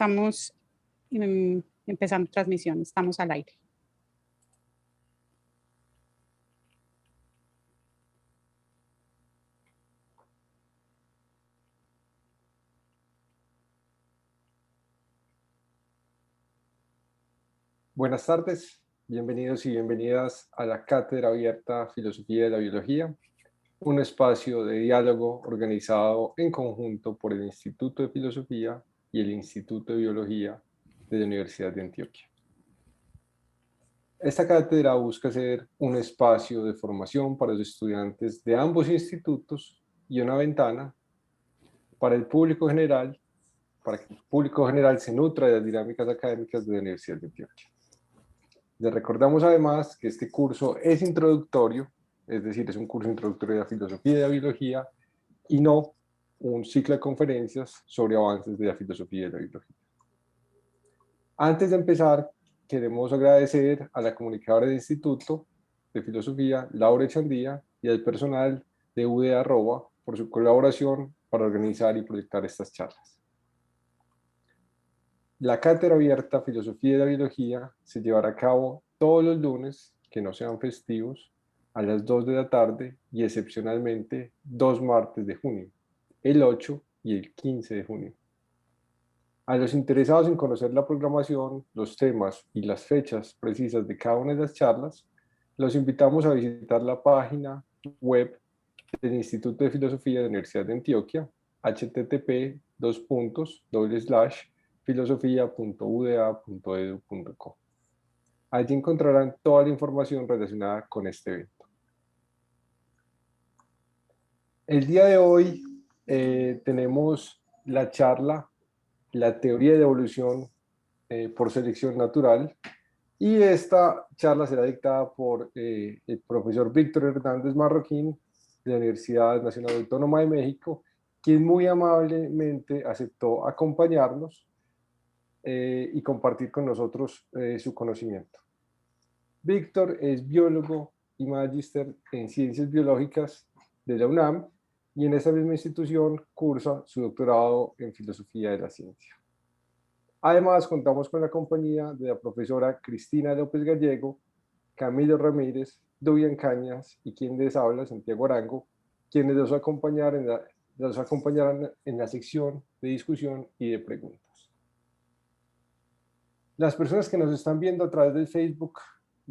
Estamos empezando transmisión, estamos al aire. Buenas tardes, bienvenidos y bienvenidas a la Cátedra Abierta Filosofía de la Biología, un espacio de diálogo organizado en conjunto por el Instituto de Filosofía y el Instituto de Biología de la Universidad de Antioquia. Esta cátedra busca ser un espacio de formación para los estudiantes de ambos institutos y una ventana para el público general, para que el público general se nutra de las dinámicas académicas de la Universidad de Antioquia. Les recordamos además que este curso es introductorio, es decir, es un curso introductorio de la filosofía y de la biología y no un ciclo de conferencias sobre avances de la filosofía y de la biología. Antes de empezar, queremos agradecer a la comunicadora del Instituto de Filosofía, Laura Echandía, y al personal de UDA Arroba por su colaboración para organizar y proyectar estas charlas. La Cátedra Abierta Filosofía de la Biología se llevará a cabo todos los lunes, que no sean festivos, a las 2 de la tarde y excepcionalmente 2 martes de junio, el 8 y el 15 de junio. A los interesados en conocer la programación, los temas y las fechas precisas de cada una de las charlas, los invitamos a visitar la página web del Instituto de Filosofía de la Universidad de Antioquia, http://filosofia.uda.edu.co. Allí encontrarán toda la información relacionada con este evento. El día de hoy tenemos la charla La teoría de evolución por selección natural, y esta charla será dictada por el profesor Víctor Hernández Marroquín de la Universidad Nacional Autónoma de México, quien muy amablemente aceptó acompañarnos y compartir con nosotros su conocimiento. Víctor es biólogo y magíster en Ciencias Biológicas de la UNAM, y en esa misma institución cursa su doctorado en Filosofía de la Ciencia. Además, contamos con la compañía de la profesora Cristina López Gallego, Camilo Ramírez, Dubian Cañas y quien les habla, Santiago Arango, quienes los acompañarán en la sección de discusión y de preguntas. Las personas que nos están viendo a través del Facebook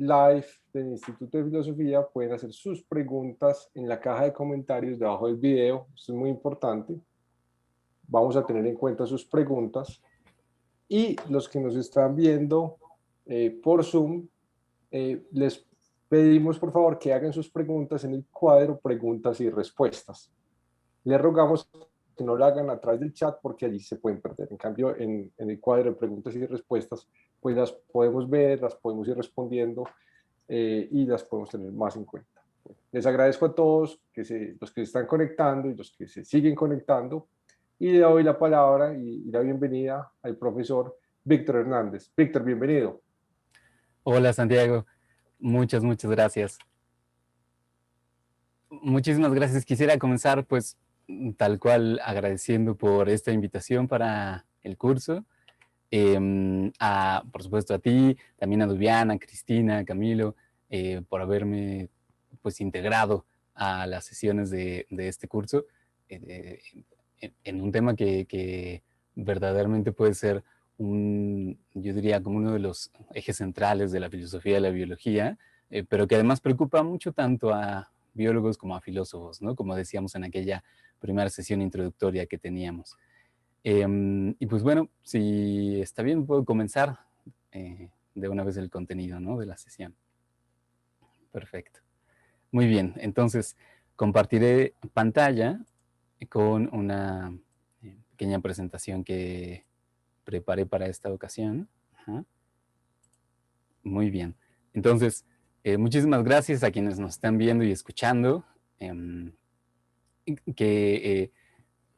Live del Instituto de Filosofía pueden hacer sus preguntas en la caja de comentarios debajo del video. Esto es muy importante. Vamos a tener en cuenta sus preguntas. Y los que nos están viendo por Zoom, les pedimos por favor que hagan sus preguntas en el cuadro preguntas y respuestas. Les rogamos que no lo hagan a través del chat porque allí se pueden perder. En cambio, en el cuadro de preguntas y respuestas, pues las podemos ver, las podemos ir respondiendo y las podemos tener más en cuenta. Les agradezco a todos los que se están conectando y los que se siguen conectando. Y le doy la palabra y la bienvenida al profesor Víctor Hernández. Víctor, bienvenido. Hola, Santiago. Muchas gracias. Muchísimas gracias. Quisiera comenzar, pues, tal cual, agradeciendo por esta invitación para el curso. Por supuesto, a ti, también a Dubiana, a Cristina, a Camilo, por haberme, pues, integrado a las sesiones de este curso. En un tema que verdaderamente puede ser yo diría como uno de los ejes centrales de la filosofía de la biología, pero que además preocupa mucho tanto a biólogos como a filósofos, ¿no? Como decíamos en aquella primera sesión introductoria que teníamos. Y pues bueno, si está bien, puedo comenzar de una vez el contenido, ¿no? De la sesión. Perfecto. Muy bien, entonces compartiré pantalla con una pequeña presentación que preparé para esta ocasión. Ajá. Muy bien. Entonces, muchísimas gracias a quienes nos están viendo y escuchando,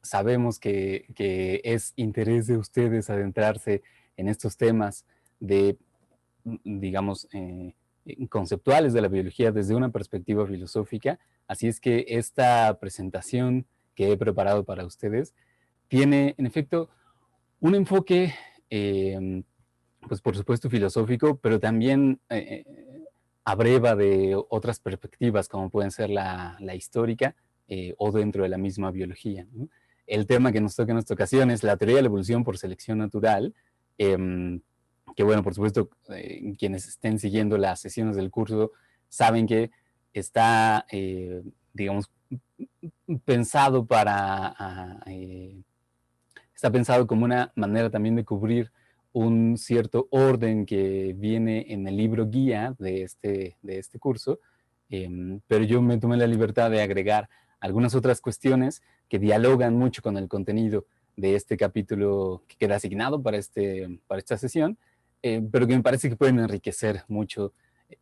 sabemos que es interés de ustedes adentrarse en estos temas de, digamos, conceptuales de la biología desde una perspectiva filosófica. Así es que esta presentación que he preparado para ustedes tiene, en efecto, un enfoque pues por supuesto filosófico, pero también abreva de otras perspectivas, como pueden ser la histórica o dentro de la misma biología, ¿no? El tema que nos toca en esta ocasión es la teoría de la evolución por selección natural, que bueno, por supuesto, quienes estén siguiendo las sesiones del curso saben que está, digamos, pensado está pensado como una manera también de cubrir un cierto orden que viene en el libro guía de este curso, pero yo me tomé la libertad de agregar algunas otras cuestiones que dialogan mucho con el contenido de este capítulo que queda asignado para esta sesión, pero que me parece que pueden enriquecer mucho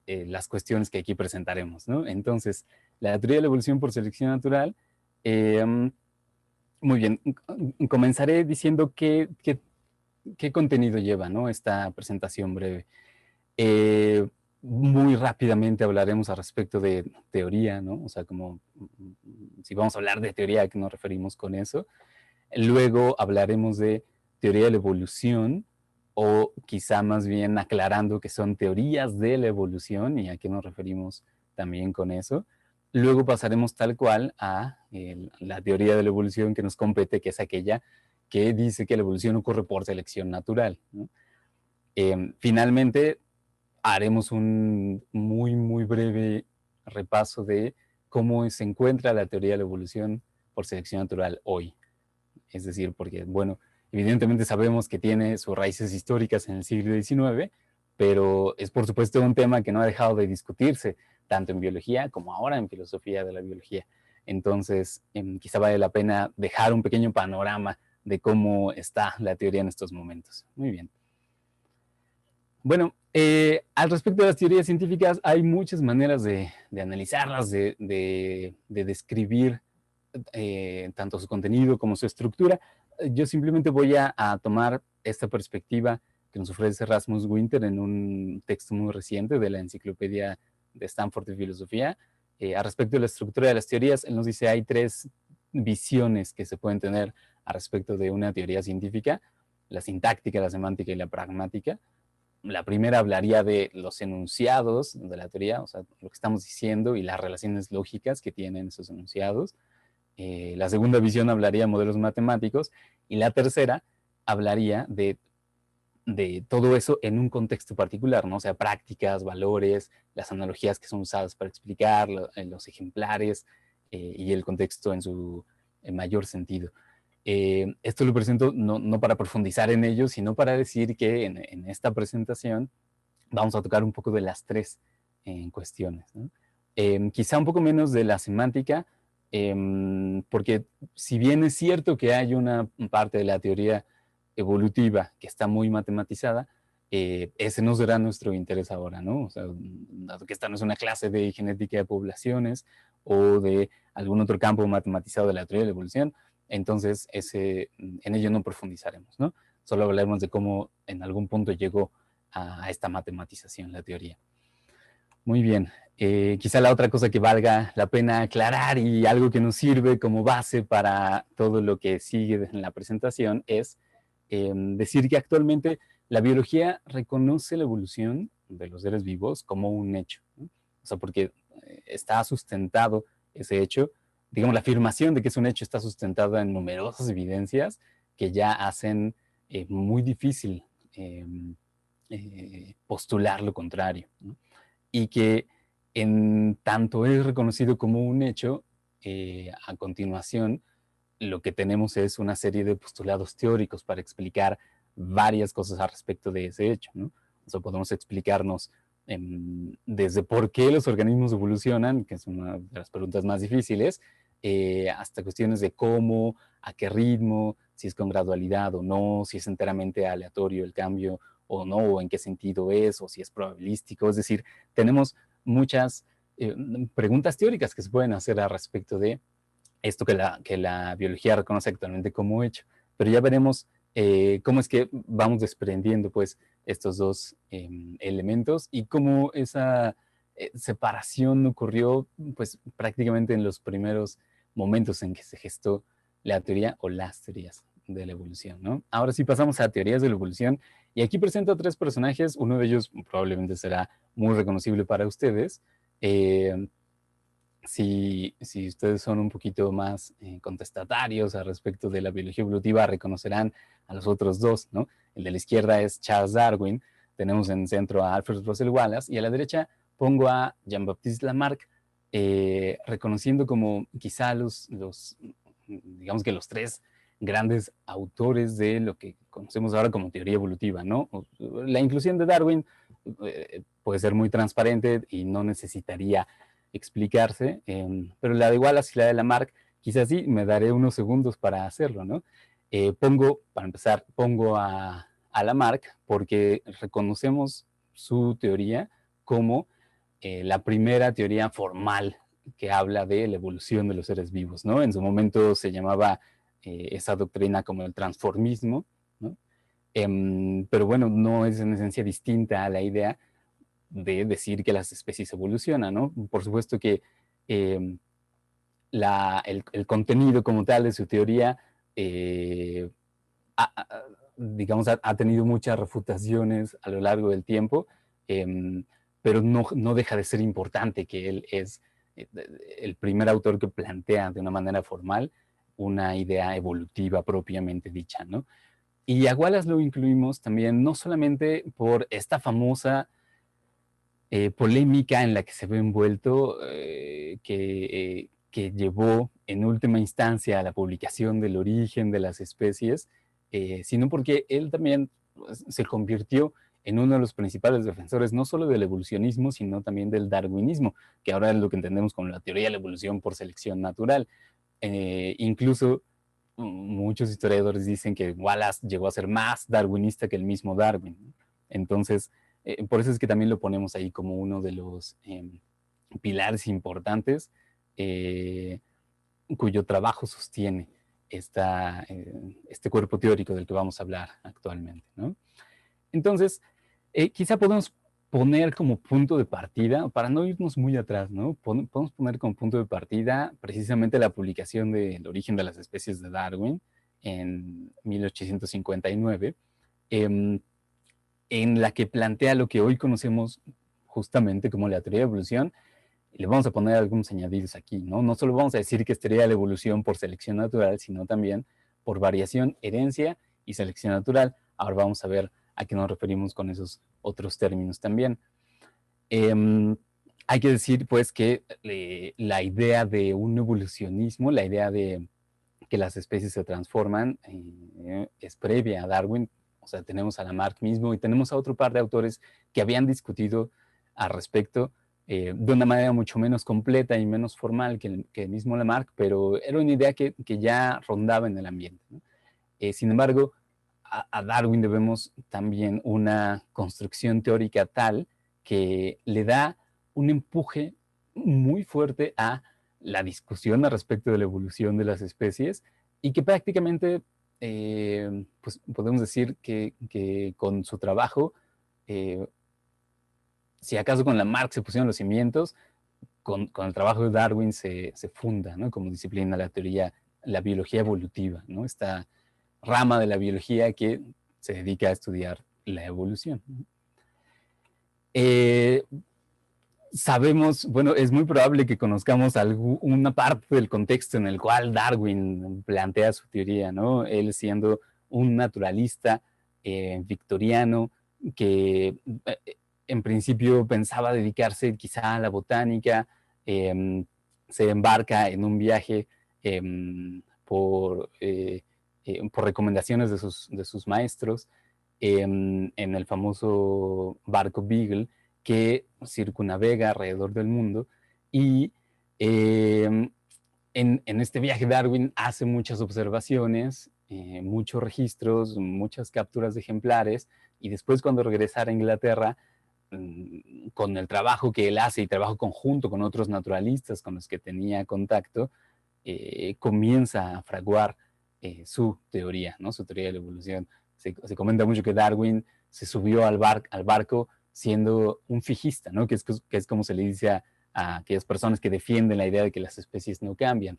las cuestiones que aquí presentaremos, ¿no? Entonces, la teoría de la evolución por selección natural, muy bien, comenzaré diciendo qué contenido lleva, ¿no?, esta presentación breve. Muy rápidamente hablaremos al respecto de teoría, ¿no? O sea, como si vamos a hablar de teoría, ¿a qué nos referimos con eso? Luego hablaremos de teoría de la evolución, o quizá más bien aclarando que son teorías de la evolución y a qué nos referimos también con eso. Luego pasaremos tal cual a la teoría de la evolución que nos compete, que es aquella que dice que la evolución ocurre por selección natural, ¿no? Finalmente, haremos un muy breve repaso de cómo se encuentra la teoría de la evolución por selección natural hoy. Es decir, porque, bueno, evidentemente sabemos que tiene sus raíces históricas en el siglo XIX, pero es por supuesto un tema que no ha dejado de discutirse, tanto en biología como ahora en filosofía de la biología. Entonces, quizá vale la pena dejar un pequeño panorama de cómo está la teoría en estos momentos. Muy bien. Bueno, al respecto de las teorías científicas, hay muchas maneras de analizarlas, de describir tanto su contenido como su estructura. Yo simplemente voy a tomar esta perspectiva que nos ofrece Rasmus Winter en un texto muy reciente de la Enciclopedia de Stanford de Filosofía. Al respecto de la estructura de las teorías, él nos dice hay 3 visiones que se pueden tener al respecto de una teoría científica: la sintáctica, la semántica y la pragmática. La primera hablaría de los enunciados de la teoría, o sea, lo que estamos diciendo y las relaciones lógicas que tienen esos enunciados. La segunda visión hablaría de modelos matemáticos, y la tercera hablaría de todo eso en un contexto particular, ¿no? O sea, prácticas, valores, las analogías que son usadas para explicar, los ejemplares y el contexto en su mayor sentido. Esto lo presento no para profundizar en ello, sino para decir que en esta presentación vamos a tocar un poco de las 3 cuestiones, ¿no? Quizá un poco menos de la semántica, porque si bien es cierto que hay una parte de la teoría evolutiva que está muy matematizada, ese no será nuestro interés ahora, ¿no? O sea, dado que esta no es una clase de genética de poblaciones o de algún otro campo matematizado de la teoría de la evolución, entonces en ello no profundizaremos, ¿no? Solo hablaremos de cómo en algún punto llegó a esta matematización la teoría. Muy bien. Quizá la otra cosa que valga la pena aclarar y algo que nos sirve como base para todo lo que sigue en la presentación es decir que actualmente la biología reconoce la evolución de los seres vivos como un hecho, ¿no? O sea, porque está sustentado ese hecho, digamos, la afirmación de que es un hecho está sustentada en numerosas evidencias que ya hacen muy difícil postular lo contrario, ¿no? Y que en tanto es reconocido como un hecho, a continuación lo que tenemos es una serie de postulados teóricos para explicar varias cosas al respecto de ese hecho, ¿no? O sea, podemos explicarnos desde por qué los organismos evolucionan, que es una de las preguntas más difíciles, hasta cuestiones de cómo, a qué ritmo, si es con gradualidad o no, si es enteramente aleatorio el cambio o no, o en qué sentido es, o si es probabilístico. Es decir, tenemos muchas preguntas teóricas que se pueden hacer al respecto de esto que la biología reconoce actualmente como hecho. Pero ya veremos cómo es que vamos desprendiendo pues, estos 2 elementos y cómo esa separación ocurrió pues, prácticamente en los primeros momentos en que se gestó la teoría o las teorías de la evolución, ¿no? Ahora sí pasamos a teorías de la evolución, y aquí presento a 3 personajes. Uno de ellos probablemente será muy reconocible para ustedes. Si ustedes son un poquito más contestatarios al respecto de la biología evolutiva, reconocerán a los otros 2, ¿no? El de la izquierda es Charles Darwin, tenemos en el centro a Alfred Russel Wallace, y a la derecha pongo a Jean-Baptiste Lamarck, reconociendo como quizá digamos que los 3 grandes autores de lo que conocemos ahora como teoría evolutiva, ¿no? La inclusión de Darwin puede ser muy transparente y no necesitaría explicarse, pero la de Wallace y la de Lamarck, quizás sí, me daré unos segundos para hacerlo, ¿no? Para empezar, pongo a Lamarck porque reconocemos su teoría como la primera teoría formal que habla de la evolución de los seres vivos, ¿no? En su momento se llamaba esa doctrina como el transformismo, ¿no? Pero bueno, no es en esencia distinta a la idea de decir que las especies evolucionan, ¿no? Por supuesto que el contenido como tal de su teoría, digamos, ha tenido muchas refutaciones a lo largo del tiempo, pero no deja de ser importante que él es el primer autor que plantea de una manera formal una idea evolutiva propiamente dicha, ¿no? Y a Wallace lo incluimos también no solamente por esta famosa polémica en la que se ve envuelto, que llevó en última instancia a la publicación del origen de las especies, sino porque él también pues, se convirtió en uno de los principales defensores no solo del evolucionismo, sino también del darwinismo, que ahora es lo que entendemos como la teoría de la evolución por selección natural. Incluso muchos historiadores dicen que Wallace llegó a ser más darwinista que el mismo Darwin, ¿no? Entonces, por eso es que también lo ponemos ahí como uno de los pilares importantes cuyo trabajo sostiene este cuerpo teórico del que vamos a hablar actualmente, ¿no? Entonces, quizá podemos poner como punto de partida, para no irnos muy atrás, ¿no? Podemos poner como punto de partida precisamente la publicación del origen de las especies de Darwin en 1859, en la que plantea lo que hoy conocemos justamente como la teoría de evolución. Y le vamos a poner algunos añadidos aquí, ¿no? No solo vamos a decir que es teoría de la evolución por selección natural, sino también por variación, herencia y selección natural. Ahora vamos a ver a qué nos referimos con esos otros términos también. Hay que decir, pues, que la idea de un evolucionismo, la idea de que las especies se transforman, es previa a Darwin. O sea, tenemos a Lamarck mismo y tenemos a otro par de autores que habían discutido al respecto de una manera mucho menos completa y menos formal que el mismo Lamarck, pero era una idea que ya rondaba en el ambiente, ¿no? Sin embargo, a Darwin debemos también una construcción teórica tal que le da un empuje muy fuerte a la discusión al respecto de la evolución de las especies y que prácticamente, pues podemos decir que con su trabajo, si acaso con Lamarck se pusieron los cimientos, con el trabajo de Darwin se funda, ¿no? Como disciplina la biología evolutiva, ¿no? Esta rama de la biología que se dedica a estudiar la evolución. Sabemos, bueno, es muy probable que conozcamos una parte del contexto en el cual Darwin plantea su teoría, ¿no? Él siendo un naturalista victoriano que en principio pensaba dedicarse quizá a la botánica, se embarca en un viaje por recomendaciones de sus maestros en el famoso barco Beagle, que circunnavega alrededor del mundo. Y en este viaje Darwin hace muchas observaciones, muchos registros, muchas capturas de ejemplares, y después cuando regresa a Inglaterra, con el trabajo que él hace y trabajo conjunto con otros naturalistas con los que tenía contacto, comienza a fraguar su teoría, ¿no? Su teoría de la evolución. Se comenta mucho que Darwin se subió al barco siendo un fijista, ¿no? Que es como se le dice a aquellas personas que defienden la idea de que las especies no cambian,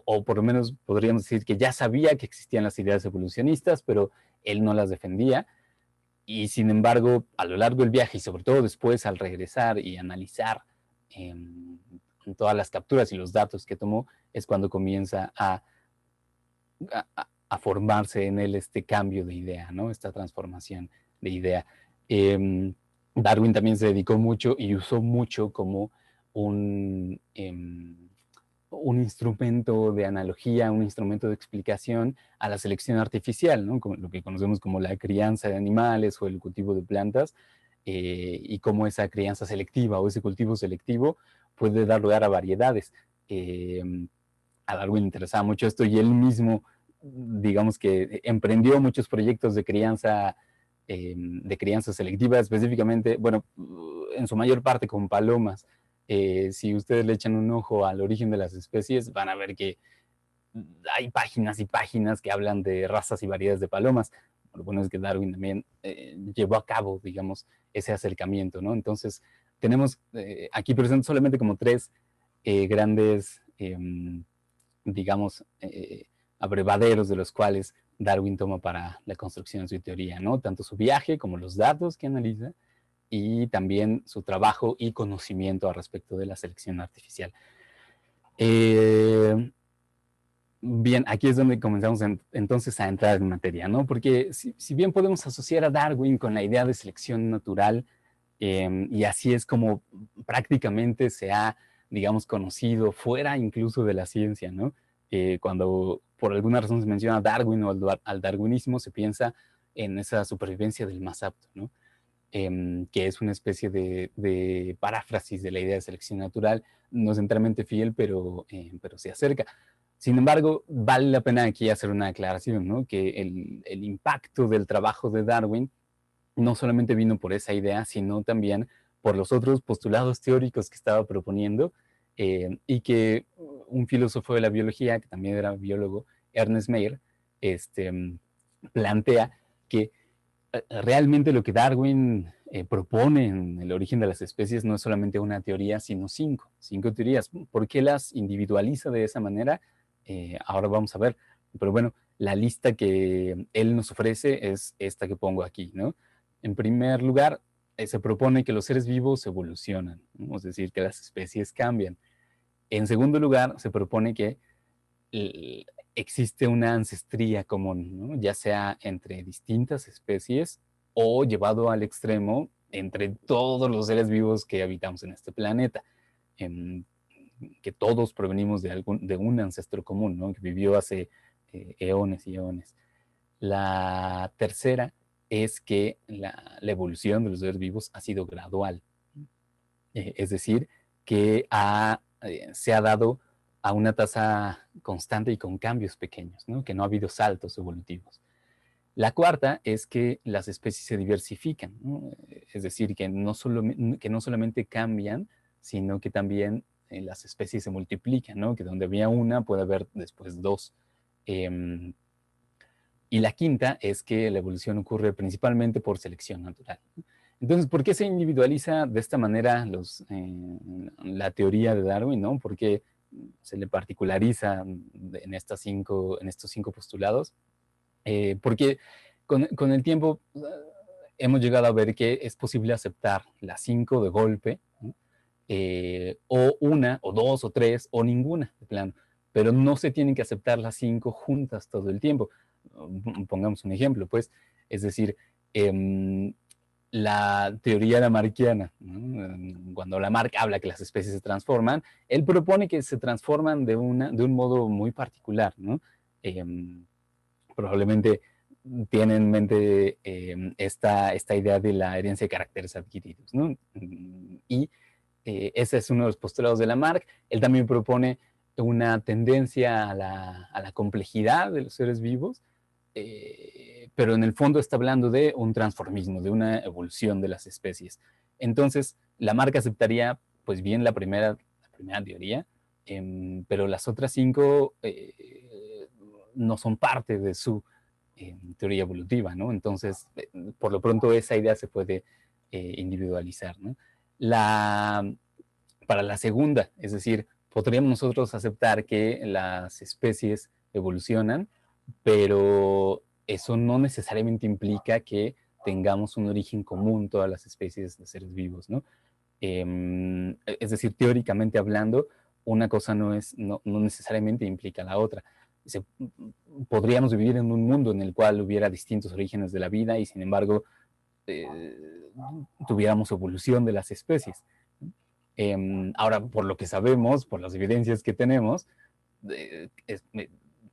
o por lo menos podríamos decir que ya sabía que existían las ideas evolucionistas, pero él no las defendía. Y sin embargo, a lo largo del viaje y sobre todo después al regresar y analizar todas las capturas y los datos que tomó, es cuando comienza a formarse en él este cambio de idea, ¿no? Esta transformación de idea. Darwin también se dedicó mucho y usó mucho como un instrumento de analogía, un instrumento de explicación a la selección artificial, ¿no? Como lo que conocemos como la crianza de animales o el cultivo de plantas, y cómo esa crianza selectiva o ese cultivo selectivo puede dar lugar a variedades. A Darwin le interesaba mucho esto y él mismo, digamos que emprendió muchos proyectos de crianza selectiva, específicamente, bueno, en su mayor parte con palomas. Si ustedes le echan un ojo al origen de las especies, van a ver que hay páginas y páginas que hablan de razas y variedades de palomas. Lo bueno es que Darwin también llevó a cabo, digamos, ese acercamiento, ¿no? Entonces, tenemos aquí presentes solamente como tres grandes, digamos, abrevaderos de los cuales Darwin toma para la construcción de su teoría, ¿no? Tanto su viaje como los datos que analiza y también su trabajo y conocimiento al respecto de la selección artificial. Bien, aquí es donde comenzamos entonces a entrar en materia, ¿no? Porque si bien podemos asociar a Darwin con la idea de selección natural, y así es como prácticamente se ha, digamos, conocido fuera incluso de la ciencia, ¿no? Cuando por alguna razón se menciona a Darwin o al darwinismo, se piensa en esa supervivencia del más apto, ¿no? Que es una especie de paráfrasis de la idea de selección natural, no es enteramente fiel, pero se acerca. Sin embargo, vale la pena aquí hacer una aclaración, ¿no? Que el impacto del trabajo de Darwin no solamente vino por esa idea, sino también por los otros postulados teóricos que estaba proponiendo, y que un filósofo de la biología, que también era biólogo, Ernest Mayr, plantea que realmente lo que Darwin propone en el origen de las especies no es solamente una teoría, sino cinco teorías. ¿Por qué las individualiza de esa manera? Ahora vamos a ver. Pero bueno, la lista que él nos ofrece es esta que pongo aquí, ¿no? En primer lugar, se propone que los seres vivos evolucionan, ¿no? Es decir, que las especies cambian. En segundo lugar, se propone que existe una ancestría común, ¿no? Ya sea entre distintas especies o llevado al extremo entre todos los seres vivos que habitamos en este planeta, que todos provenimos de un ancestro común, ¿no? Que vivió hace eones y eones. La tercera es que la evolución de los seres vivos ha sido gradual, es decir, que se ha dado a una tasa constante y con cambios pequeños, ¿no? Que no ha habido saltos evolutivos. La cuarta es que las especies se diversifican, ¿no? Es decir, que no solamente cambian, sino que también las especies se multiplican, ¿no? Que donde había una puede haber después dos. Y la quinta es que la evolución ocurre principalmente por selección natural. Entonces, ¿por qué se individualiza de esta manera la teoría de Darwin, ¿no? ¿Por qué se le particulariza en estos cinco postulados? Porque con el tiempo hemos llegado a ver que es posible aceptar las 5 de golpe, ¿no? O una, o dos, o tres, o ninguna, de plano. Pero no se tienen que aceptar las 5 juntas todo el tiempo. Pongamos un ejemplo, pues, es decir, la teoría lamarckiana, ¿no? Cuando Lamarck habla que las especies se transforman, él propone que se transforman de un modo muy particular, ¿no? Probablemente tiene en mente esta idea de la herencia de caracteres adquiridos, ¿no? Y ese es uno de los postulados de Lamarck. Él también propone una tendencia a la complejidad de los seres vivos, pero en el fondo está hablando de un transformismo, de una evolución de las especies. Entonces, Lamarck aceptaría, pues bien, la primera teoría, pero las otras 5 no son parte de su teoría evolutiva, ¿no? Entonces, por lo pronto, esa idea se puede individualizar, ¿no? Para la segunda, es decir, podríamos nosotros aceptar que las especies evolucionan, pero eso no necesariamente implica que tengamos un origen común todas las especies de seres vivos, ¿no? Es decir, teóricamente hablando, una cosa no necesariamente implica la otra. Podríamos vivir en un mundo en el cual hubiera distintos orígenes de la vida y sin embargo tuviéramos evolución de las especies. Ahora, por lo que sabemos, por las evidencias que tenemos,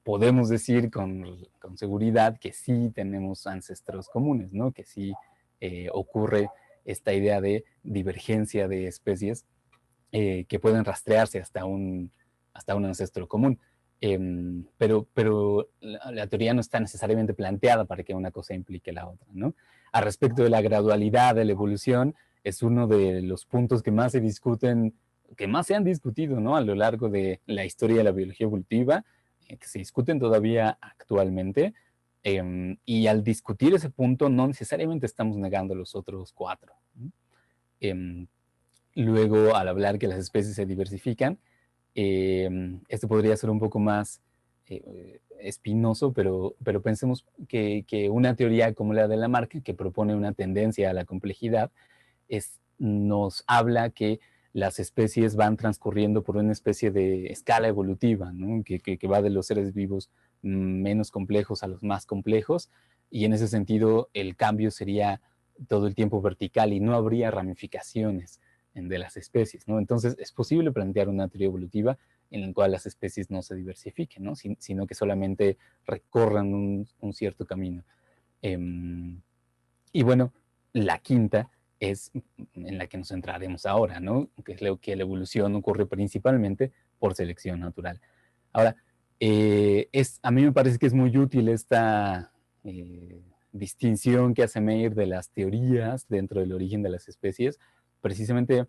podemos decir con seguridad que sí tenemos ancestros comunes, ¿no? Que sí ocurre esta idea de divergencia de especies que pueden rastrearse hasta un ancestro común. Pero la teoría no está necesariamente planteada para que una cosa implique la otra, ¿no? Al respecto de la gradualidad de la evolución, es uno de los puntos que más se discuten, que más se han discutido, ¿no? A lo largo de la historia de la biología evolutiva, que se discuten todavía actualmente. Y al discutir ese punto, no necesariamente estamos negando los otros cuatro, ¿no? Luego, al hablar que las especies se diversifican, esto podría ser un poco más espinoso, pero pensemos que una teoría como la de Lamarck, que propone una tendencia a la complejidad, nos habla que las especies van transcurriendo por una especie de escala evolutiva, ¿no? que va de los seres vivos menos complejos a los más complejos, y en ese sentido el cambio sería todo el tiempo vertical y no habría ramificaciones de las especies, ¿no? Entonces es posible plantear una teoría evolutiva en la cual las especies no se diversifiquen, ¿no? Sino que solamente recorran un cierto camino. Y bueno, la quinta es en la que nos centraremos ahora, ¿no? Que es lo que la evolución ocurre principalmente por selección natural. Ahora, a mí me parece que es muy útil esta distinción que hace Meyer de las teorías dentro del origen de las especies, precisamente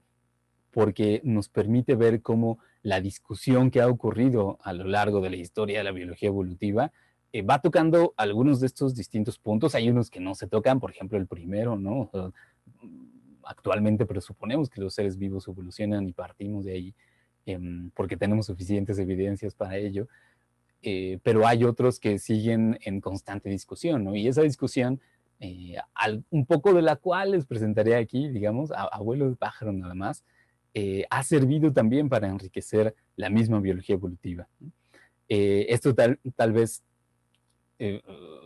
porque nos permite ver cómo la discusión que ha ocurrido a lo largo de la historia de la biología evolutiva va tocando algunos de estos distintos puntos. Hay unos que no se tocan, por ejemplo, el primero, ¿no? Actualmente presuponemos que los seres vivos evolucionan y partimos de ahí porque tenemos suficientes evidencias para ello. Pero hay otros que siguen en constante discusión, ¿no? Y esa discusión, un poco de la cual les presentaré aquí, digamos, a vuelo de pájaro nada más, ha servido también para enriquecer la misma biología evolutiva. Esto tal vez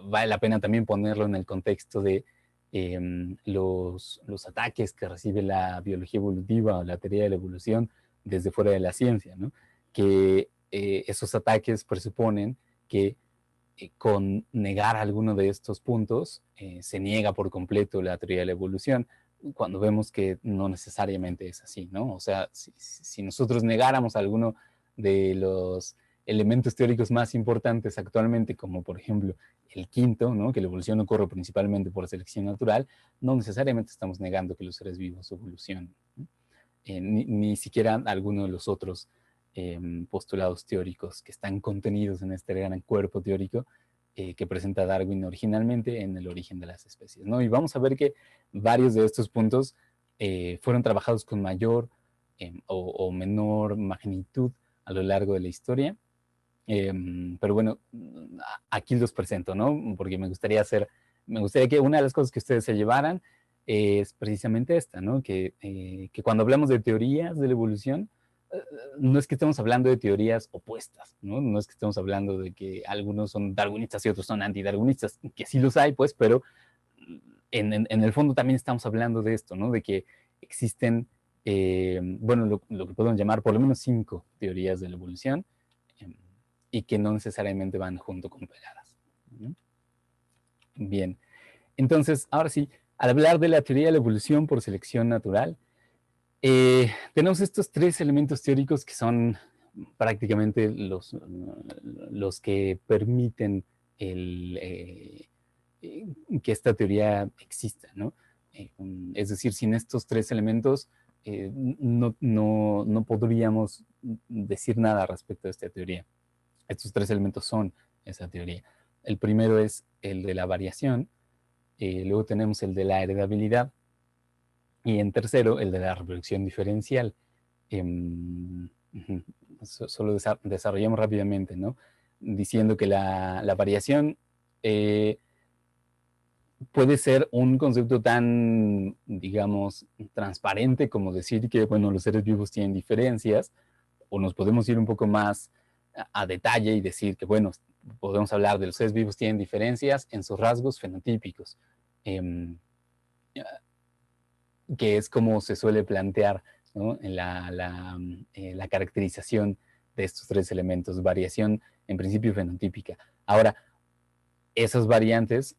vale la pena también ponerlo en el contexto de los ataques que recibe la biología evolutiva o la teoría de la evolución desde fuera de la ciencia, ¿no? Que esos ataques presuponen que con negar alguno de estos puntos se niega por completo la teoría de la evolución, cuando vemos que no necesariamente es así, ¿no? O sea, si nosotros negáramos alguno de los elementos teóricos más importantes actualmente, como por ejemplo el quinto, ¿no? Que la evolución ocurre principalmente por selección natural, no necesariamente estamos negando que los seres vivos evolucionen, ¿no? Ni siquiera alguno de los otros postulados teóricos que están contenidos en este gran cuerpo teórico que presenta Darwin originalmente en el origen de las especies, ¿no? Y vamos a ver que varios de estos puntos fueron trabajados con mayor o menor magnitud a lo largo de la historia. Pero bueno, aquí los presento, ¿no? Porque me gustaría que una de las cosas que ustedes se llevaran es precisamente esta, ¿no? Que cuando hablamos de teorías de la evolución, no es que estemos hablando de teorías opuestas, ¿no? No es que estemos hablando de que algunos son darwinistas y otros son antidarwinistas, que sí los hay, pues, pero en el fondo también estamos hablando de esto, ¿no? De que existen, bueno, lo que podemos llamar por lo menos 5 teorías de la evolución y que no necesariamente van junto con pegadas, ¿no? Bien, entonces, ahora sí, al hablar de la teoría de la evolución por selección natural, tenemos estos 3 elementos teóricos que son prácticamente los que permiten que esta teoría exista, ¿no? Es decir, sin estos 3 elementos no podríamos decir nada respecto a esta teoría. Estos 3 elementos son esa teoría. El primero es el de la variación, luego tenemos el de la heredabilidad, y en tercero, el de la reproducción diferencial. solo desarrollamos rápidamente, ¿no? Diciendo que la variación puede ser un concepto tan, digamos, transparente como decir que, bueno, los seres vivos tienen diferencias, o nos podemos ir un poco más a detalle y decir que, bueno, podemos hablar de los seres vivos tienen diferencias en sus rasgos fenotípicos, que es como se suele plantear, ¿no? En la caracterización de estos tres elementos, variación en principio fenotípica. Ahora, esas variantes,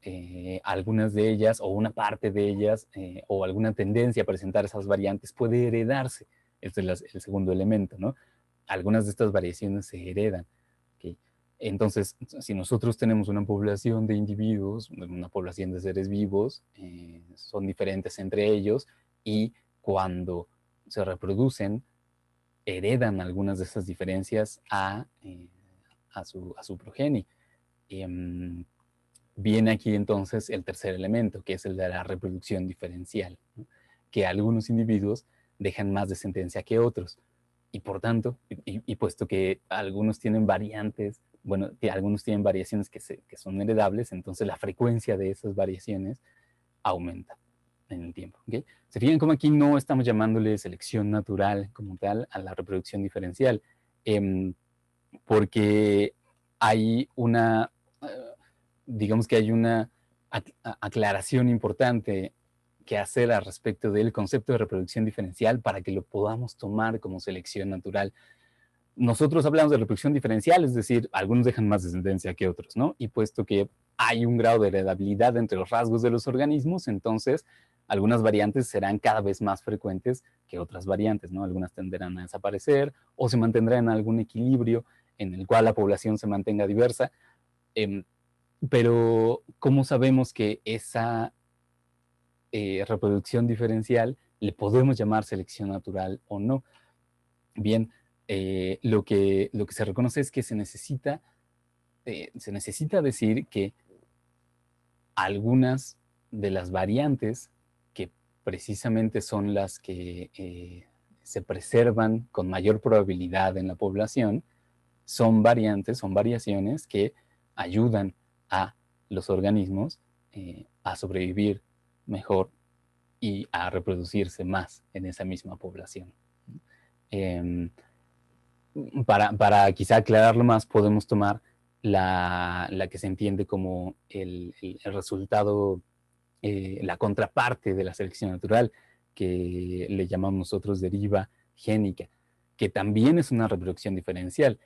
algunas de ellas o una parte de ellas o alguna tendencia a presentar esas variantes puede heredarse. Este es el segundo elemento, ¿no? Algunas de estas variaciones se heredan. ¿Okay? Entonces, si nosotros tenemos una población de individuos, una población de seres vivos, son diferentes entre ellos y cuando se reproducen, heredan algunas de esas diferencias a su progenie. Viene aquí entonces el tercer elemento, que es el de la reproducción diferencial, ¿no? Que algunos individuos dejan más descendencia que otros. Y por tanto, y puesto que algunos tienen variantes, bueno, algunos tienen variaciones que son heredables, entonces la frecuencia de esas variaciones aumenta en el tiempo. ¿Okay? Se fijan como aquí no estamos llamándole selección natural como tal a la reproducción diferencial, porque hay una... digamos que hay una aclaración importante que hacer al respecto del concepto de reproducción diferencial para que lo podamos tomar como selección natural. Nosotros hablamos de reproducción diferencial, es decir, algunos dejan más descendencia que otros, ¿no? Y puesto que hay un grado de heredabilidad entre los rasgos de los organismos, entonces algunas variantes serán cada vez más frecuentes que otras variantes, ¿no? Algunas tenderán a desaparecer o se mantendrán en algún equilibrio en el cual la población se mantenga diversa. Pero, ¿cómo sabemos que esa reproducción diferencial le podemos llamar selección natural o no? Bien, lo que se reconoce es que se necesita decir que algunas de las variantes que precisamente son las que se preservan con mayor probabilidad en la población, son variaciones que ayudan a los organismos a sobrevivir mejor y a reproducirse más en esa misma población. Para quizá aclararlo más, podemos tomar la que se entiende como el resultado, la contraparte de la selección natural, que le llamamos nosotros deriva génica, que también es una reproducción diferencial.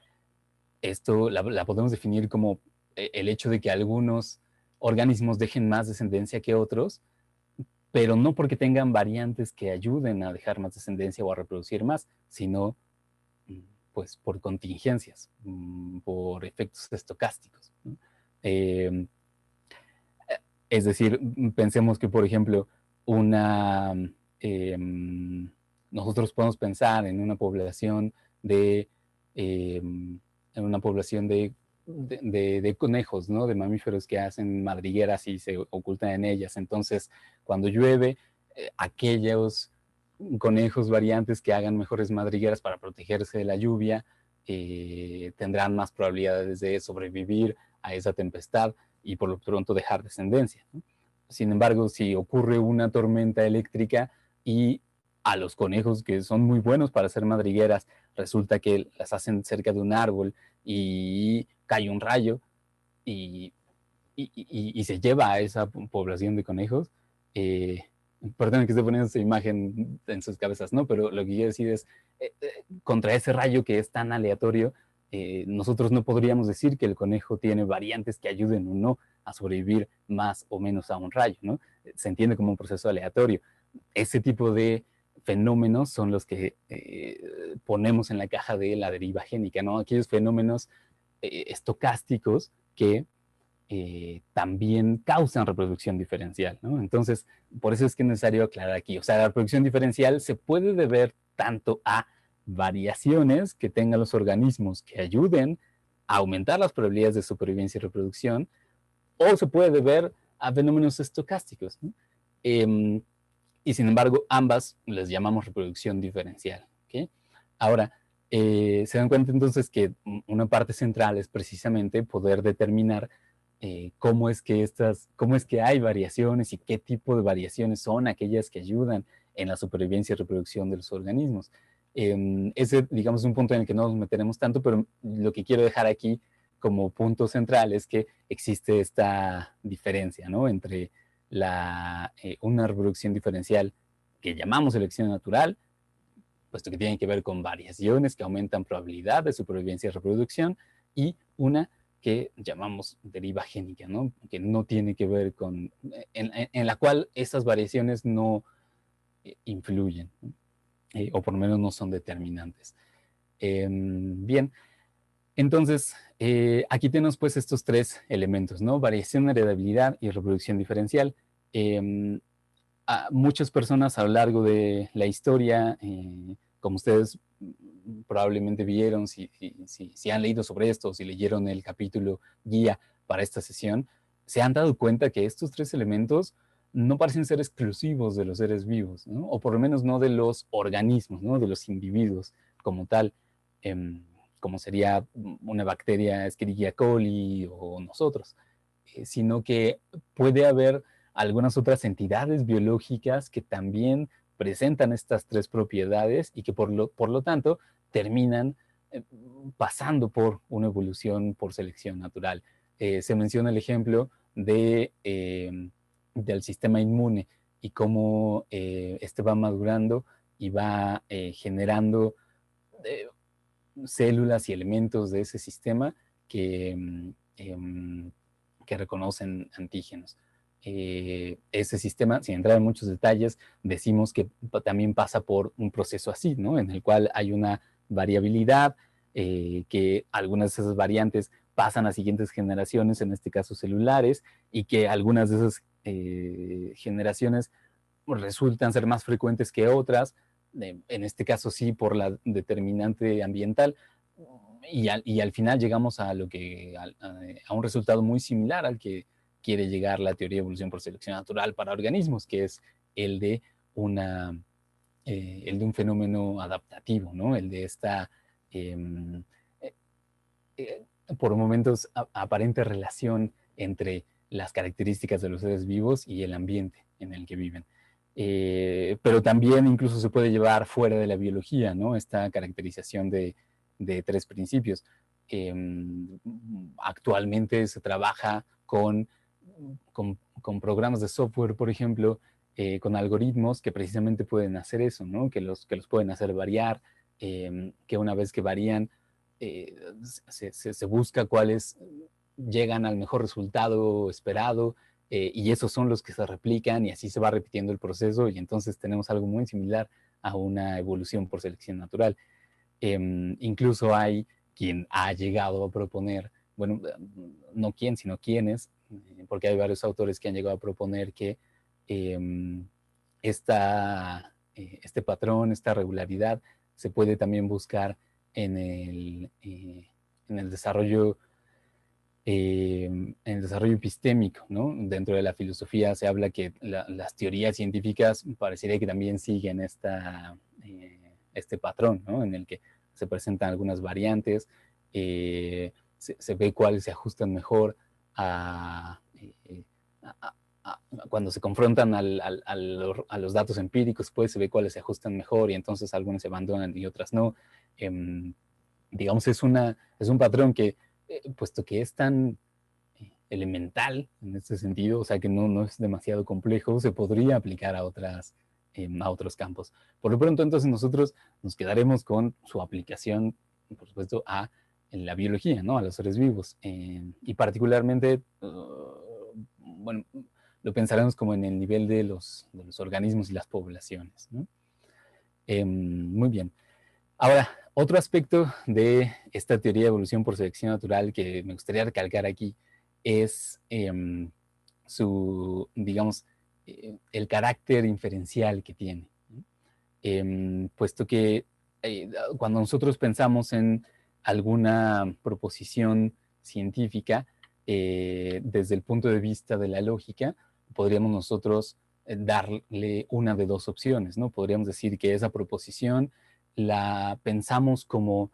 Esto la podemos definir como el hecho de que algunos organismos dejen más descendencia que otros, pero no porque tengan variantes que ayuden a dejar más descendencia o a reproducir más, sino pues por contingencias, por efectos estocásticos, ¿no? Es decir, pensemos que, por ejemplo, nosotros podemos pensar en una población de conejos, ¿no? De mamíferos que hacen madrigueras y se ocultan en ellas. Entonces, cuando llueve, aquellos conejos variantes que hagan mejores madrigueras para protegerse de la lluvia tendrán más probabilidades de sobrevivir a esa tempestad y por lo pronto dejar descendencia, ¿no? Sin embargo, si ocurre una tormenta eléctrica y a los conejos que son muy buenos para hacer madrigueras, resulta que las hacen cerca de un árbol y cae un rayo y se lleva a esa población de conejos, perdón que esté poniendo esa imagen en sus cabezas, ¿no? Pero lo que quiero decir es, contra ese rayo que es tan aleatorio, nosotros no podríamos decir que el conejo tiene variantes que ayuden o no a sobrevivir más o menos a un rayo, ¿no? Se entiende como un proceso aleatorio. Ese tipo de fenómenos son los que ponemos en la caja de la deriva génica, ¿no? Aquellos fenómenos estocásticos que también causan reproducción diferencial, ¿no? Entonces, por eso es que es necesario aclarar aquí. O sea, la reproducción diferencial se puede deber tanto a variaciones que tengan los organismos que ayuden a aumentar las probabilidades de supervivencia y reproducción, o se puede deber a fenómenos estocásticos, ¿no? Y sin embargo, ambas les llamamos reproducción diferencial, ¿okay? Ahora, Se dan cuenta entonces que una parte central es precisamente poder determinar cómo es que hay variaciones y qué tipo de variaciones son aquellas que ayudan en la supervivencia y reproducción de los organismos. Ese, digamos, es un punto en el que no nos meteremos tanto, pero lo que quiero dejar aquí como punto central es que existe esta diferencia, ¿no?, entre una reproducción diferencial que llamamos selección natural, puesto que tiene que ver con variaciones que aumentan probabilidad de supervivencia y reproducción, y una que llamamos deriva génica, ¿no?, que no tiene que ver con, en la cual esas variaciones no influyen, ¿no? O por lo menos no son determinantes. Bien, entonces aquí tenemos pues estos tres elementos, ¿no? Variación, heredabilidad y reproducción diferencial. Muchas personas a lo largo de la historia, como ustedes probablemente vieron, si han leído sobre esto, si leyeron el capítulo guía para esta sesión, se han dado cuenta que estos tres elementos no parecen ser exclusivos de los seres vivos, ¿no? O por lo menos no de los organismos, ¿no?, de los individuos como tal, como sería una bacteria Escherichia coli o nosotros, sino que puede haber algunas otras entidades biológicas que también presentan estas tres propiedades y que por lo tanto terminan pasando por una evolución por selección natural. Se menciona el ejemplo del sistema inmune y cómo este va madurando y va generando células y elementos de ese sistema que reconocen antígenos. Ese sistema, sin entrar en muchos detalles, decimos que también pasa por un proceso así, ¿no?, en el cual hay una variabilidad, que algunas de esas variantes pasan a siguientes generaciones, en este caso celulares, y que algunas de esas generaciones resultan ser más frecuentes que otras, en este caso sí por la determinante ambiental, y al final llegamos a un resultado muy similar al que quiere llegar la teoría de evolución por selección natural para organismos, que es el de un fenómeno adaptativo, ¿no?, el de esta, por momentos, aparente relación entre las características de los seres vivos y el ambiente en el que viven. Pero también incluso se puede llevar fuera de la biología, ¿no?, esta caracterización de tres principios. Actualmente se trabaja con programas de software, por ejemplo, con algoritmos que precisamente pueden hacer eso, ¿no?, que los pueden hacer variar, que una vez que varían, se busca cuáles llegan al mejor resultado esperado, y esos son los que se replican y así se va repitiendo el proceso, y entonces tenemos algo muy similar a una evolución por selección natural. Incluso hay quien ha llegado a proponer, bueno, no quién, sino quiénes, porque hay varios autores que han llegado a proponer que este patrón, esta regularidad, se puede también buscar en el desarrollo epistémico, ¿no? Dentro de la filosofía se habla que las teorías científicas parecería que también siguen este patrón, ¿no?, en el que se presentan algunas variantes, se ve cuáles se ajustan mejor cuando se confrontan a los datos empíricos, pues se ve cuáles se ajustan mejor y entonces algunas se abandonan y otras no. Digamos, es un patrón que, puesto que es tan elemental en este sentido, o sea que no es demasiado complejo, se podría aplicar a otros campos. Por lo pronto, entonces, nosotros nos quedaremos con su aplicación, por supuesto, en la biología, ¿no?, a los seres vivos, y particularmente, bueno, lo pensaremos como en el nivel de los organismos y las poblaciones, ¿no? Muy bien. Ahora, otro aspecto de esta teoría de evolución por selección natural que me gustaría recalcar aquí es digamos, el carácter inferencial que tiene, ¿no? Puesto que cuando nosotros pensamos en alguna proposición científica, desde el punto de vista de la lógica, podríamos nosotros darle una de dos opciones, ¿no? Podríamos decir que esa proposición la pensamos como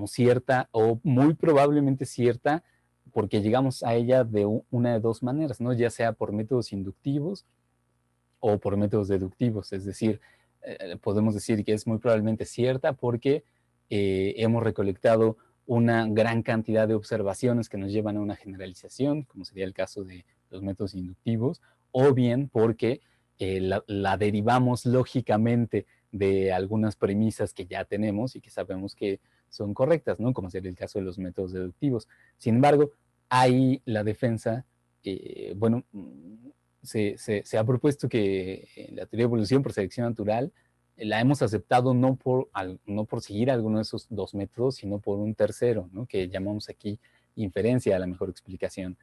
cierta o muy probablemente cierta porque llegamos a ella de una de dos maneras, ¿no? Ya sea por métodos inductivos o por métodos deductivos. Es decir, podemos decir que es muy probablemente cierta porque hemos recolectado una gran cantidad de observaciones que nos llevan a una generalización, como sería el caso de los métodos inductivos, o bien porque la derivamos lógicamente de algunas premisas que ya tenemos y que sabemos que son correctas, ¿no? Como sería el caso de los métodos deductivos. Sin embargo, ahí la defensa, bueno, se ha propuesto que la teoría de evolución por selección natural la hemos aceptado no por seguir alguno de esos dos métodos, sino por un tercero, ¿no? Que llamamos aquí inferencia a la mejor explicación.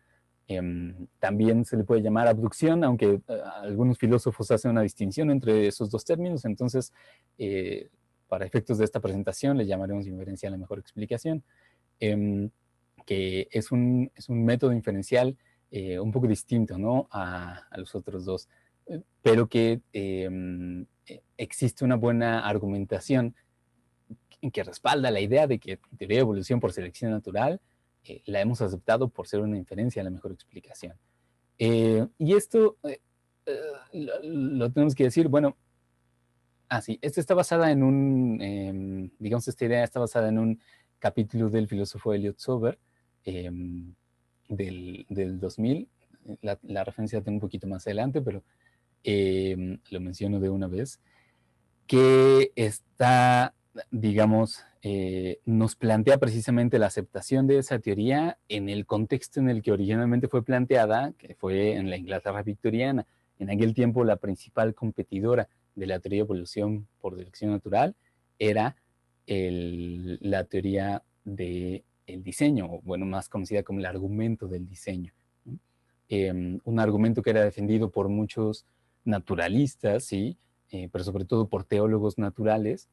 También se le puede llamar abducción, aunque algunos filósofos hacen una distinción entre esos dos términos. Entonces, para efectos de esta presentación, le llamaremos inferencia a la mejor explicación, que es un método inferencial un poco distinto, ¿no? a los otros dos, pero que existe una buena argumentación que respalda la idea de que teoría de evolución por selección natural la hemos aceptado por ser una inferencia a la mejor explicación. Y esto lo tenemos que decir, bueno, sí, esta está basada en un, digamos, esta idea está basada en un capítulo del filósofo Elliot Sober del 2000. La referencia la tengo un poquito más adelante, pero lo menciono de una vez, que está, digamos, nos plantea precisamente la aceptación de esa teoría en el contexto en el que originalmente fue planteada, que fue en la Inglaterra victoriana. En aquel tiempo la principal competidora de la teoría de evolución por selección natural era la teoría del diseño, o bueno, más conocida como el argumento del diseño, ¿no? Un argumento que era defendido por muchos naturalistas, ¿sí? Pero sobre todo por teólogos naturales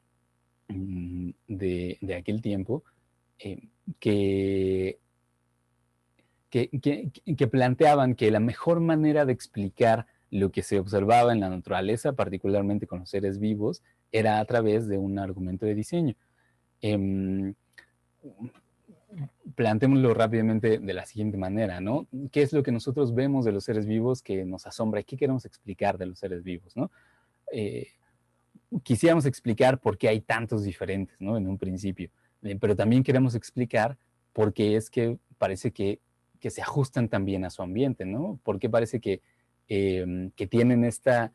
de aquel tiempo, que planteaban que la mejor manera de explicar lo que se observaba en la naturaleza, particularmente con los seres vivos, era a través de un argumento de diseño. Plantémoslo rápidamente de la siguiente manera, ¿no? ¿Qué es lo que nosotros vemos de los seres vivos que nos asombra y qué queremos explicar de los seres vivos, ¿no? Quisiéramos explicar por qué hay tantos diferentes, ¿no? En un principio, pero también queremos explicar por qué es que parece que se ajustan también a su ambiente, ¿no? ¿Por qué parece que tienen esta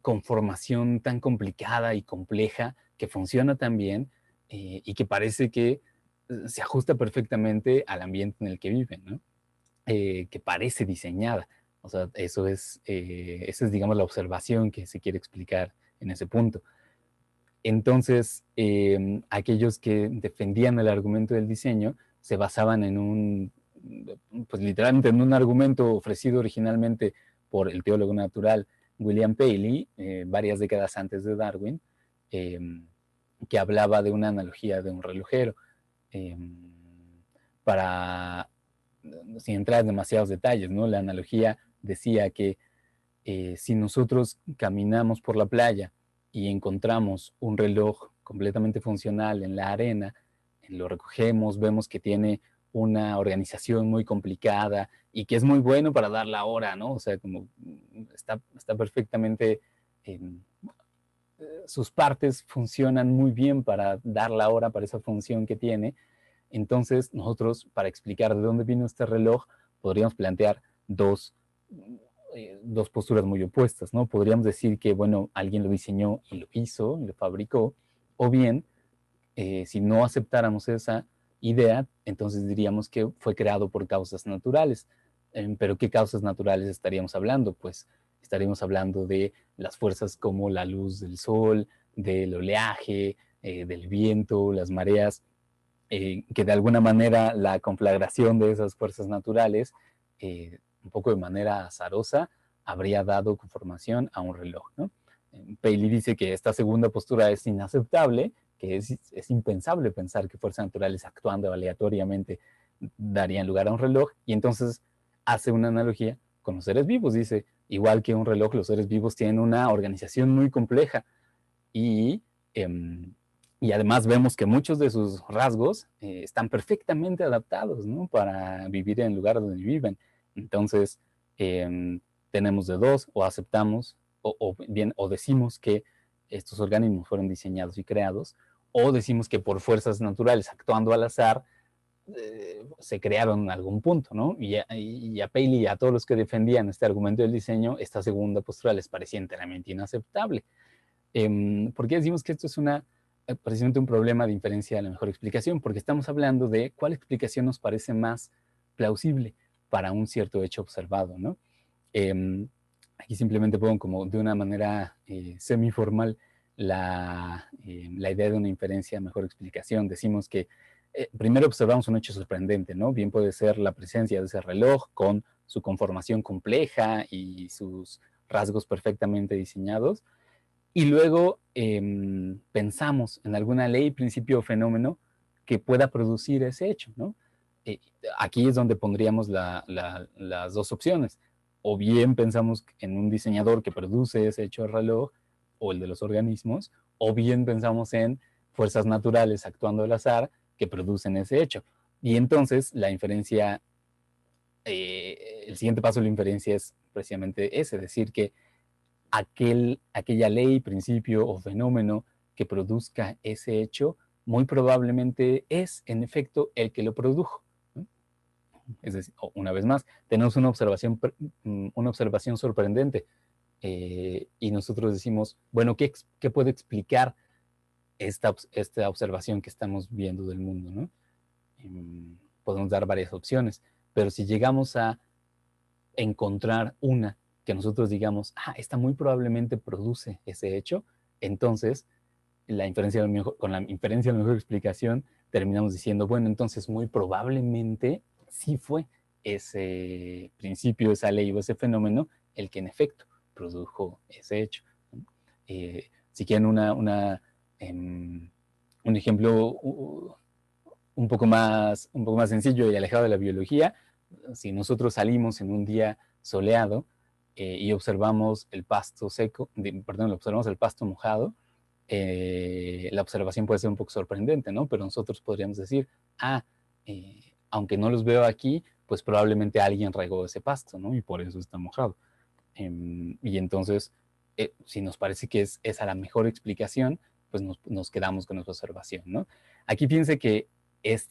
conformación tan complicada y compleja que funciona tan bien y que parece que se ajusta perfectamente al ambiente en el que viven, ¿no? Que parece diseñada. O sea, esa es, digamos, la observación que se quiere explicar en ese punto. Entonces, aquellos que defendían el argumento del diseño se basaban en pues literalmente en un argumento ofrecido originalmente por el teólogo natural William Paley, varias décadas antes de Darwin, que hablaba de una analogía de un relojero. Sin entrar en demasiados detalles, ¿no? La analogía decía que si nosotros caminamos por la playa y encontramos un reloj completamente funcional en la arena, lo recogemos, vemos que tiene una organización muy complicada y que es muy bueno para dar la hora, ¿no? O sea, como está perfectamente, sus partes funcionan muy bien para dar la hora, para esa función que tiene. Entonces, nosotros, para explicar de dónde vino este reloj, podríamos plantear dos posturas muy opuestas, ¿no? Podríamos decir que, bueno, alguien lo diseñó y lo hizo, y lo fabricó, o bien, si no aceptáramos esa idea, entonces diríamos que fue creado por causas naturales. Pero ¿qué causas naturales estaríamos hablando? Pues estaríamos hablando de las fuerzas como la luz del sol, del oleaje, del viento, las mareas, que de alguna manera la conflagración de esas fuerzas naturales, un poco de manera azarosa, habría dado conformación a un reloj, ¿no? Paley dice que esta segunda postura es inaceptable, que es impensable pensar que fuerzas naturales actuando aleatoriamente darían lugar a un reloj, y entonces hace una analogía con los seres vivos. Dice, igual que un reloj, los seres vivos tienen una organización muy compleja y Y además vemos que muchos de sus rasgos están perfectamente adaptados, ¿no? Para vivir en el lugar donde viven. Entonces, tenemos de dos, o aceptamos, o decimos que estos organismos fueron diseñados y creados, o decimos que por fuerzas naturales, actuando al azar, se crearon en algún punto, ¿no? Y a Paley y a todos los que defendían este argumento del diseño, esta segunda postura les parecía enteramente inaceptable. ¿Por qué decimos que esto es precisamente un problema de inferencia de la mejor explicación? Porque estamos hablando de cuál explicación nos parece más plausible para un cierto hecho observado, ¿no? Aquí simplemente pongo como de una manera semiformal la idea de una inferencia de mejor explicación. Decimos que primero observamos un hecho sorprendente, ¿no? Bien puede ser la presencia de ese reloj con su conformación compleja y sus rasgos perfectamente diseñados. Y luego pensamos en alguna ley, principio o fenómeno que pueda producir ese hecho, ¿no? Aquí es donde pondríamos las dos opciones. O bien pensamos en un diseñador que produce ese hecho de reloj, o el de los organismos, o bien pensamos en fuerzas naturales actuando al azar que producen ese hecho. Y entonces la inferencia, el siguiente paso de la inferencia es precisamente ese, decir que aquella ley, principio o fenómeno que produzca ese hecho, muy probablemente es, en efecto, el que lo produjo. Es decir, una vez más, tenemos una observación sorprendente y nosotros decimos, bueno, ¿qué puede explicar esta observación que estamos viendo del mundo, ¿no? Podemos dar varias opciones, pero si llegamos a encontrar una que nosotros digamos, esta muy probablemente produce ese hecho, entonces con la inferencia de la mejor explicación terminamos diciendo, bueno, entonces muy probablemente sí fue ese principio, esa ley o ese fenómeno el que en efecto produjo ese hecho. Si quieren un ejemplo un poco más sencillo y alejado de la biología, si nosotros salimos en un día soleado y observamos el pasto observamos el pasto mojado, la observación puede ser un poco sorprendente, ¿no? Pero nosotros podríamos decir, aunque no los veo aquí, pues probablemente alguien regó ese pasto, ¿no? Y por eso está mojado. Y entonces, si nos parece que es esa la mejor explicación, pues nos quedamos con nuestra observación, ¿no? Aquí piense que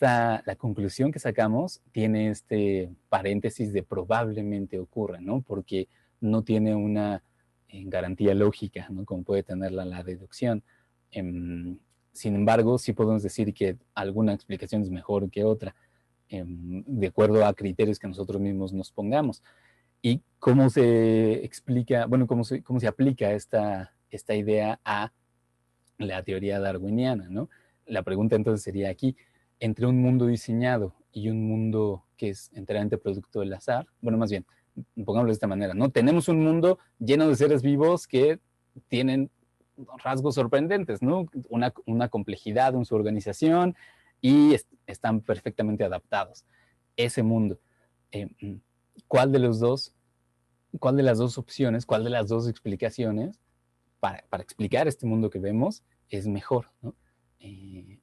la conclusión que sacamos tiene este paréntesis de probablemente ocurra, ¿no? Porque no tiene una garantía lógica, ¿no? Como puede tenerla la deducción. Sin embargo, sí podemos decir que alguna explicación es mejor que otra, de acuerdo a criterios que nosotros mismos nos pongamos. ¿Y cómo se explica, bueno, cómo se aplica esta idea a la teoría darwiniana, ¿no? La pregunta entonces sería aquí, entre un mundo diseñado y un mundo que es enteramente producto del azar, bueno, más bien, pongámoslo de esta manera, ¿no? Tenemos un mundo lleno de seres vivos que tienen rasgos sorprendentes, ¿no? Una complejidad en su organización y están perfectamente adaptados. Ese mundo, ¿cuál de las dos opciones, cuál de las dos explicaciones para explicar este mundo que vemos es mejor, ¿no?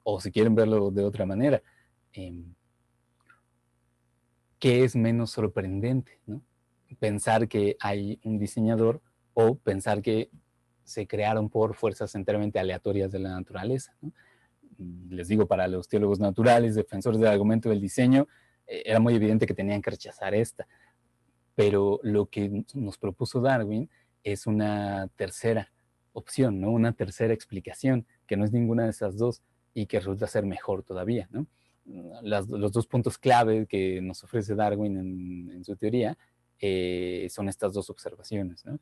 O si quieren verlo de otra manera, ¿qué es menos sorprendente, ¿no? Pensar que hay un diseñador o pensar que se crearon por fuerzas enteramente aleatorias de la naturaleza, ¿no? Les digo, para los teólogos naturales, defensores del argumento del diseño, era muy evidente que tenían que rechazar esta. Pero lo que nos propuso Darwin es una tercera opción, ¿no? Una tercera explicación, que no es ninguna de esas dos y que resulta ser mejor todavía, ¿no? Los dos puntos clave que nos ofrece Darwin en su teoría son estas dos observaciones, ¿no?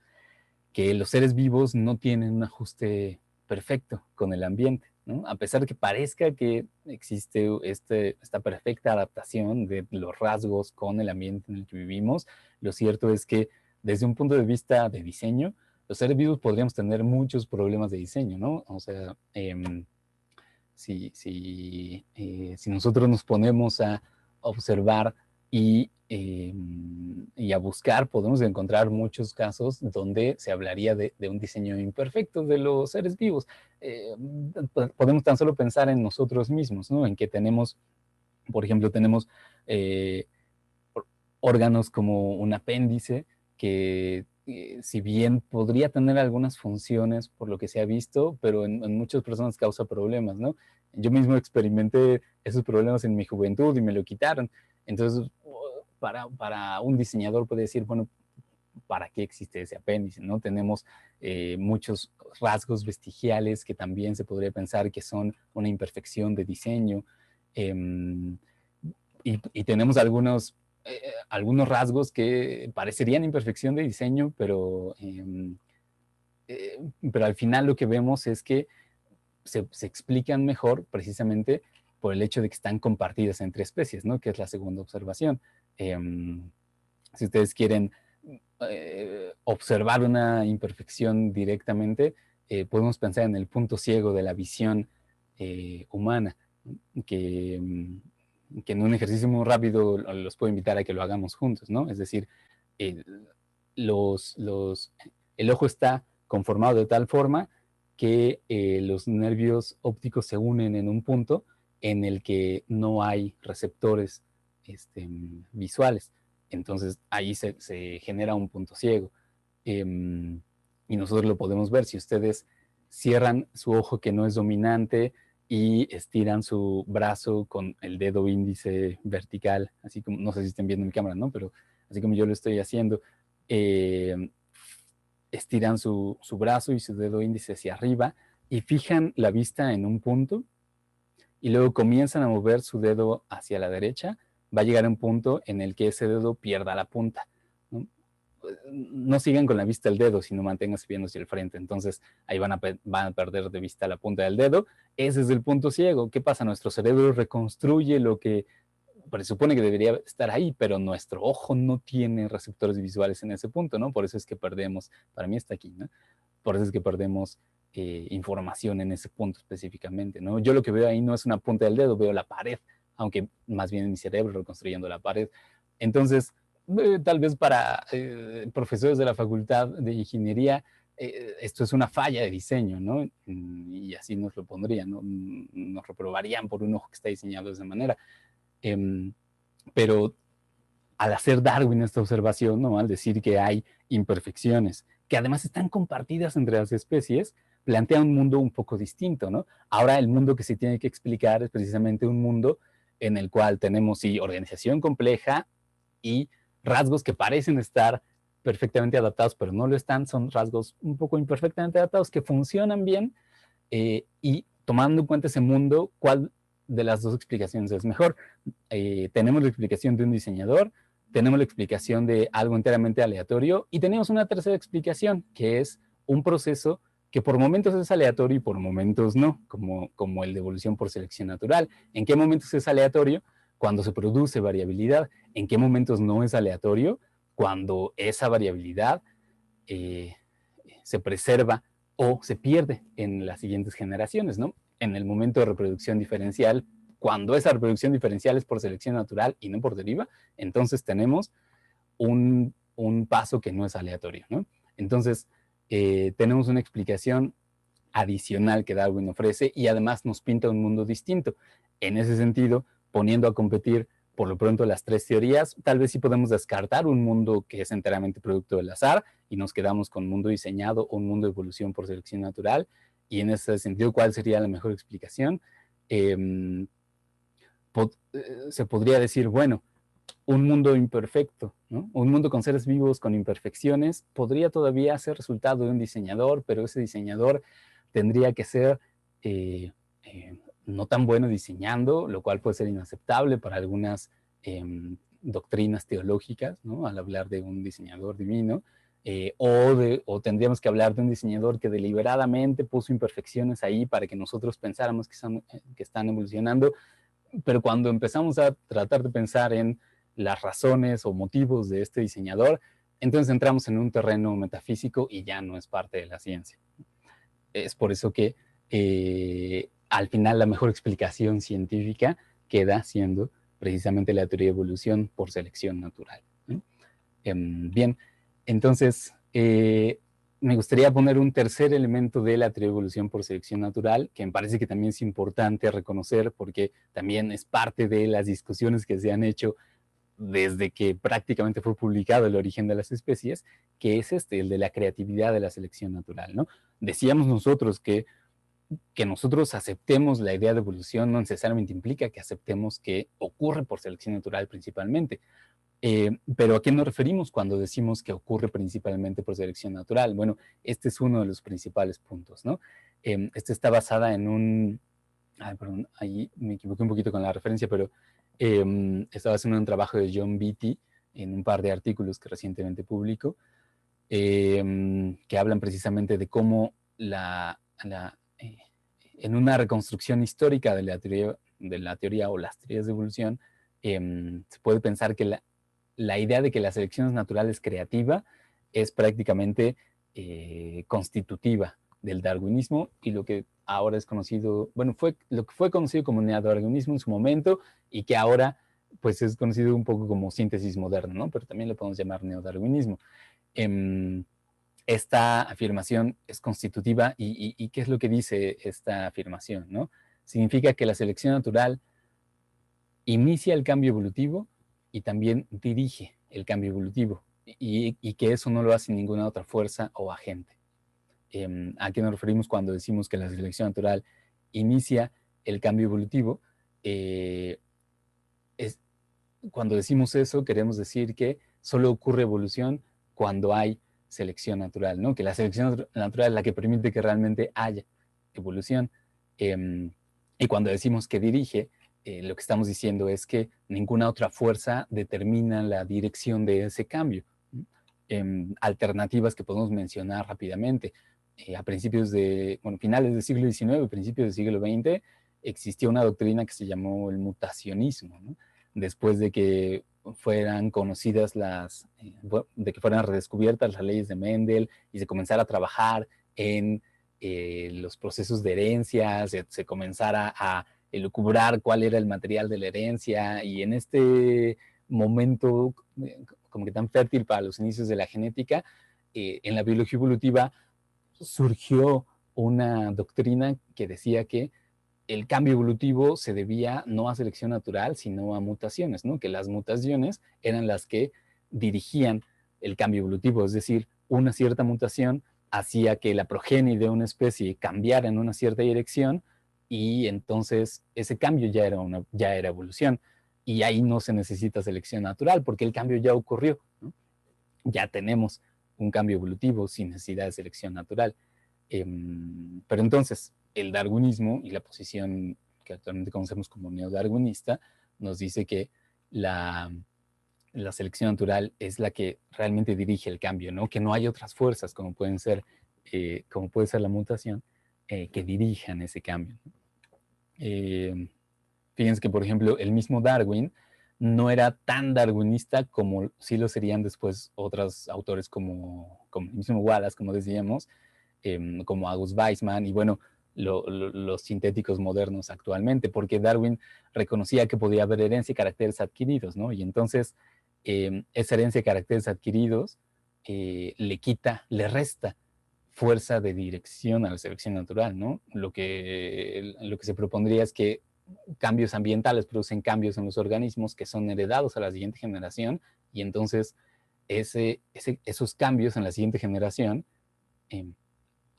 Que los seres vivos no tienen un ajuste perfecto con el ambiente, ¿no? A pesar de que parezca que existe esta perfecta adaptación de los rasgos con el ambiente en el que vivimos, lo cierto es que desde un punto de vista de diseño, los seres vivos podríamos tener muchos problemas de diseño, ¿no? O sea, si nosotros nos ponemos a observar y a buscar podemos encontrar muchos casos donde se hablaría de un diseño imperfecto de los seres vivos. Podemos tan solo pensar en nosotros mismos, ¿no? En que tenemos, por ejemplo, tenemos órganos como un apéndice que si bien podría tener algunas funciones por lo que se ha visto, pero en muchas personas causa problemas, ¿no? Yo mismo experimenté esos problemas en mi juventud y me lo quitaron. Entonces, para un diseñador puede decir, bueno, ¿para qué existe ese apéndice? ¿No? Tenemos muchos rasgos vestigiales que también se podría pensar que son una imperfección de diseño. Y tenemos algunos rasgos que parecerían imperfección de diseño, pero al final lo que vemos es que se explican mejor precisamente por el hecho de que están compartidas entre especies, ¿no? Que es la segunda observación. Si ustedes quieren observar una imperfección directamente, podemos pensar en el punto ciego de la visión humana, que en un ejercicio muy rápido los puedo invitar a que lo hagamos juntos, ¿no? Es decir, el ojo está conformado de tal forma que los nervios ópticos se unen en un punto en el que no hay receptores visuales. Entonces ahí se genera un punto ciego. Y nosotros lo podemos ver. Si ustedes cierran su ojo que no es dominante y estiran su brazo con el dedo índice vertical, así como, no sé si estén viendo mi cámara, ¿no? Pero así como yo lo estoy haciendo, estiran su brazo y su dedo índice hacia arriba y fijan la vista en un punto y luego comienzan a mover su dedo hacia la derecha, va a llegar a un punto en el que ese dedo pierda la punta, ¿no? No sigan con la vista del dedo, sino manténganse viendo hacia el frente. Entonces ahí van a perder de vista la punta del dedo. Ese es el punto ciego. ¿Qué pasa? Nuestro cerebro reconstruye lo que presupone que debería estar ahí, pero nuestro ojo no tiene receptores visuales en ese punto, ¿no? Por eso es que perdemos, para mí está aquí, ¿no? Por eso es que perdemos información en ese punto específicamente, ¿no? Yo lo que veo ahí no es una punta del dedo, veo la pared, aunque más bien mi cerebro reconstruyendo la pared. Entonces, tal vez para profesores de la Facultad de Ingeniería, esto es una falla de diseño, ¿no? Y así nos lo pondrían, ¿no? Nos reprobarían por un ojo que está diseñado de esa manera. Pero al hacer Darwin esta observación, ¿no? Al decir que hay imperfecciones, que además están compartidas entre las especies, plantea un mundo un poco distinto, ¿no? Ahora el mundo que se tiene que explicar es precisamente un mundo en el cual tenemos, sí, organización compleja y rasgos que parecen estar perfectamente adaptados, pero no lo están, son rasgos un poco imperfectamente adaptados que funcionan bien, y tomando en cuenta ese mundo, ¿cuál de las dos explicaciones es mejor? Tenemos la explicación de un diseñador, tenemos la explicación de algo enteramente aleatorio y tenemos una tercera explicación, que es un proceso que por momentos es aleatorio y por momentos no, como el de evolución por selección natural. ¿En qué momentos es aleatorio? Cuando se produce variabilidad. ¿En qué momentos no es aleatorio? Cuando esa variabilidad se preserva o se pierde en las siguientes generaciones, ¿no? En el momento de reproducción diferencial, cuando esa reproducción diferencial es por selección natural y no por deriva, entonces tenemos un paso que no es aleatorio, ¿no? Entonces, tenemos una explicación adicional que Darwin ofrece y además nos pinta un mundo distinto. En ese sentido, poniendo a competir por lo pronto las tres teorías, tal vez sí podemos descartar un mundo que es enteramente producto del azar y nos quedamos con un mundo diseñado o un mundo de evolución por selección natural. Y en ese sentido, ¿cuál sería la mejor explicación? Se podría decir, bueno, un mundo imperfecto, ¿no? Un mundo con seres vivos con imperfecciones podría todavía ser resultado de un diseñador, pero ese diseñador tendría que ser no tan bueno diseñando, lo cual puede ser inaceptable para algunas doctrinas teológicas, ¿no? Al hablar de un diseñador divino, o tendríamos que hablar de un diseñador que deliberadamente puso imperfecciones ahí para que nosotros pensáramos que están evolucionando, pero cuando empezamos a tratar de pensar en las razones o motivos de este diseñador, entonces entramos en un terreno metafísico y ya no es parte de la ciencia. Es por eso que al final la mejor explicación científica queda siendo precisamente la teoría de evolución por selección natural, ¿no? Bien, entonces me gustaría poner un tercer elemento de la teoría de evolución por selección natural, que me parece que también es importante reconocer porque también es parte de las discusiones que se han hecho desde que prácticamente fue publicado El origen de las especies, que es el de la creatividad de la selección natural, ¿no? Decíamos nosotros que nosotros aceptemos la idea de evolución no necesariamente implica que aceptemos que ocurre por selección natural principalmente. Pero ¿a qué nos referimos cuando decimos que ocurre principalmente por selección natural? Bueno, este es uno de los principales puntos, ¿no? Esta está basada en un... Ay, perdón, ahí me equivoqué un poquito con la referencia, pero está basada en un trabajo de John Beatty en un par de artículos que recientemente publicó, que hablan precisamente de cómo en una reconstrucción histórica de la teoría o las teorías de evolución, se puede pensar que la idea de que la selección es natural es creativa es prácticamente constitutiva del darwinismo y lo que ahora es conocido, bueno, lo que fue conocido como neodarwinismo en su momento y que ahora pues es conocido un poco como síntesis moderna, ¿no? Pero también lo podemos llamar neodarwinismo. Esta afirmación es constitutiva y ¿qué es lo que dice esta afirmación, no? Significa que la selección natural inicia el cambio evolutivo y también dirige el cambio evolutivo y que eso no lo hace ninguna otra fuerza o agente. ¿A qué nos referimos cuando decimos que la selección natural inicia el cambio evolutivo? Cuando decimos eso, queremos decir que solo ocurre evolución cuando hay selección natural, ¿no? Que la selección natural es la que permite que realmente haya evolución. Y cuando decimos que dirige, lo que estamos diciendo es que ninguna otra fuerza determina la dirección de ese cambio. Alternativas que podemos mencionar rápidamente. A principios finales del siglo XIX, principios del siglo XX, existió una doctrina que se llamó el mutacionismo, ¿no? Después de que fueran conocidas de que fueran redescubiertas las leyes de Mendel y se comenzara a trabajar en los procesos de herencia, se comenzara a elucubrar cuál era el material de la herencia y en este momento como que tan fértil para los inicios de la genética, en la biología evolutiva surgió una doctrina que decía que el cambio evolutivo se debía no a selección natural, sino a mutaciones, ¿no? Que las mutaciones eran las que dirigían el cambio evolutivo, es decir, una cierta mutación hacía que la progenie de una especie cambiara en una cierta dirección y entonces ese cambio ya era evolución. Y ahí no se necesita selección natural porque el cambio ya ocurrió, ¿no? Ya tenemos un cambio evolutivo sin necesidad de selección natural. Pero entonces, el darwinismo y la posición que actualmente conocemos como neodarwinista nos dice que la selección natural es la que realmente dirige el cambio, ¿no? Que no hay otras fuerzas como puede ser la mutación que dirijan ese cambio, ¿no? Fíjense que, por ejemplo, el mismo Darwin no era tan darwinista como sí lo serían después otros autores como el mismo Wallace, como decíamos, como August Weismann y bueno, los sintéticos modernos actualmente, porque Darwin reconocía que podía haber herencia y caracteres adquiridos, ¿no? Y entonces esa herencia y caracteres adquiridos le resta fuerza de dirección a la selección natural, ¿no? Lo que se propondría es que cambios ambientales producen cambios en los organismos que son heredados a la siguiente generación y entonces esos cambios en la siguiente generación,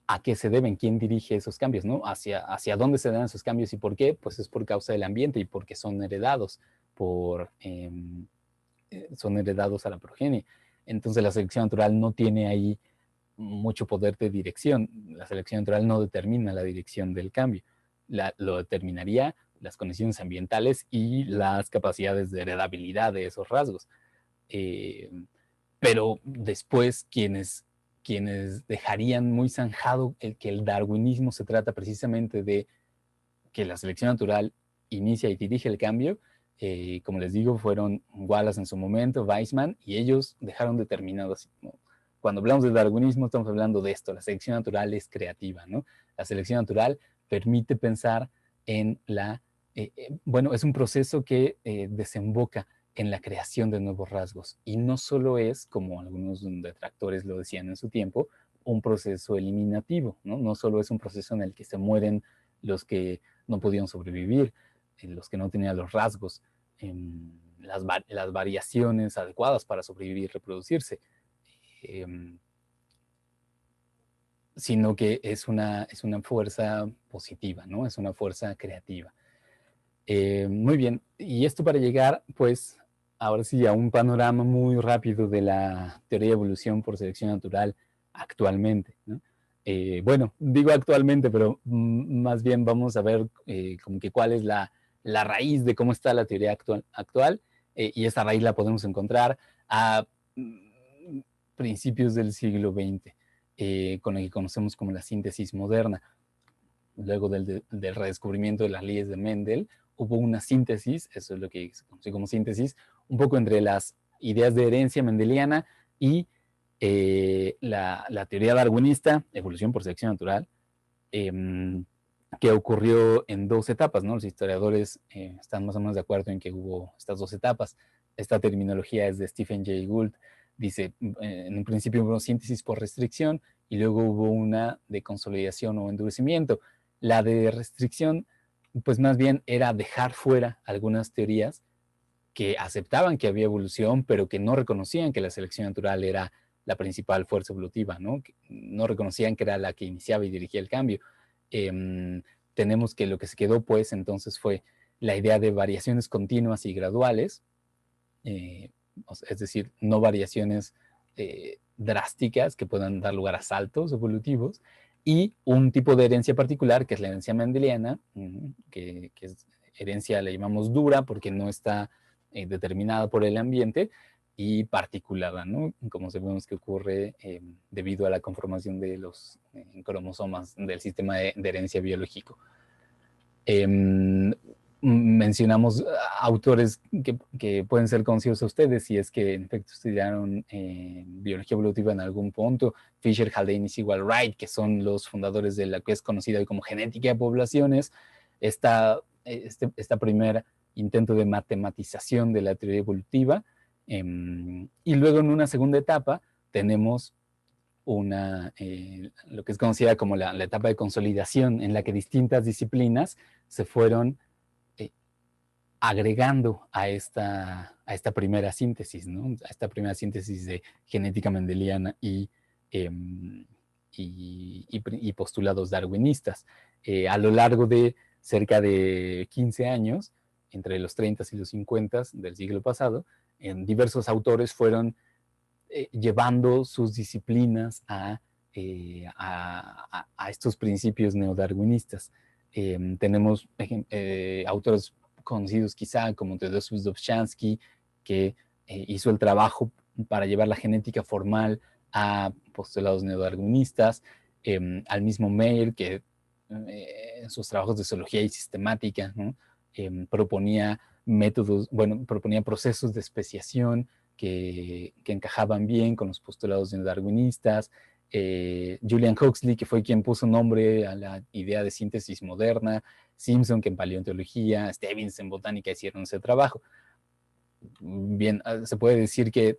¿a qué se deben? ¿Quién dirige esos cambios? ¿No? ¿Hacia dónde se dan esos cambios y por qué? Pues es por causa del ambiente y porque son heredados a la progenie. Entonces la selección natural no tiene ahí mucho poder de dirección. La selección natural no determina la dirección del cambio. Lo determinaría las condiciones ambientales y las capacidades de heredabilidad de esos rasgos. Pero después quienes dejarían muy zanjado que el darwinismo se trata precisamente de que la selección natural inicia y dirige el cambio, como les digo, fueron Wallace en su momento, Weismann, y ellos dejaron determinado así, ¿no? Cuando hablamos del darwinismo estamos hablando de esto, la selección natural es creativa, ¿no? La selección natural permite pensar en la bueno, es un proceso que desemboca en la creación de nuevos rasgos. Y no solo es, como algunos detractores lo decían en su tiempo, un proceso eliminativo, ¿no? No solo es un proceso en el que se mueren los que no podían sobrevivir, los que no tenían los rasgos, las variaciones adecuadas para sobrevivir y reproducirse, sino que es una fuerza positiva, ¿no? Es una fuerza creativa. Muy bien, y esto para llegar, pues, ahora sí, a un panorama muy rápido de la teoría de evolución por selección natural actualmente, ¿no? Bueno, digo actualmente, pero más bien vamos a ver como que cuál es la raíz de cómo está la teoría actual, y esta raíz la podemos encontrar a principios del siglo XX, con lo que conocemos como la síntesis moderna. Luego del redescubrimiento de las leyes de Mendel, hubo una síntesis, eso es lo que se conoce como síntesis, un poco entre las ideas de herencia mendeliana y la teoría darwinista, evolución por selección natural, que ocurrió en dos etapas, ¿no? Los historiadores están más o menos de acuerdo en que hubo estas dos etapas. Esta terminología es de Stephen Jay Gould. Dice, en un principio hubo síntesis por restricción y luego hubo una de consolidación o endurecimiento. La de restricción, pues más bien era dejar fuera algunas teorías que aceptaban que había evolución, pero que no reconocían que la selección natural era la principal fuerza evolutiva, ¿no? Que no reconocían que era la que iniciaba y dirigía el cambio. Tenemos que lo que se quedó, pues, entonces fue la idea de variaciones continuas y graduales, es decir, no variaciones drásticas que puedan dar lugar a saltos evolutivos, y un tipo de herencia particular, que es la herencia mendeliana, que es herencia, le llamamos dura, porque no está determinada por el ambiente, y particulada, ¿no? Como sabemos que ocurre debido a la conformación de los cromosomas del sistema de herencia biológico. Mencionamos autores que pueden ser conocidos a ustedes si es que en efecto estudiaron biología evolutiva en algún punto. Fisher, Haldane y Sewall Wright, que son los fundadores de la que es conocida hoy como genética de poblaciones. Este primer intento de matematización de la teoría evolutiva. Y luego en una segunda etapa tenemos lo que es conocida como la etapa de consolidación, en la que distintas disciplinas se fueron agregando a esta primera síntesis, ¿no? A esta primera síntesis de genética mendeliana y postulados darwinistas. A lo largo de cerca de 15 años, entre los 30 y los 50 del siglo pasado, diversos autores fueron llevando sus disciplinas a estos principios neodarwinistas. Tenemos autores conocidos quizá como Tadeusz Dobzhansky, que hizo el trabajo para llevar la genética formal a postulados neodarwinistas, al mismo Meyer, que en sus trabajos de zoología y sistemática, ¿no? Proponía proponía procesos de especiación que encajaban bien con los postulados neodarwinistas. Julian Huxley, que fue quien puso nombre a la idea de síntesis moderna, Simpson, que en paleontología, Stebbins en botánica hicieron ese trabajo. Bien, se puede decir que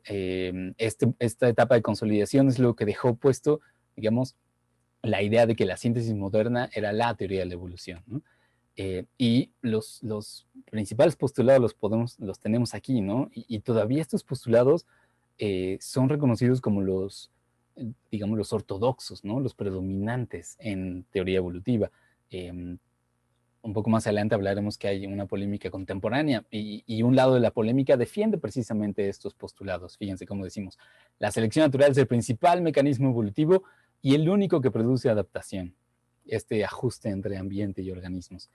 esta etapa de consolidación es lo que dejó puesto, digamos, la idea de que la síntesis moderna era la teoría de la evolución, ¿no? Y los principales postulados los tenemos aquí, ¿no? Y todavía estos postulados son reconocidos como digamos, los ortodoxos, ¿no? Los predominantes en teoría evolutiva. Un poco más adelante hablaremos que hay una polémica contemporánea y un lado de la polémica defiende precisamente estos postulados. Fíjense cómo decimos, la selección natural es el principal mecanismo evolutivo y el único que produce adaptación, este ajuste entre ambiente y organismos.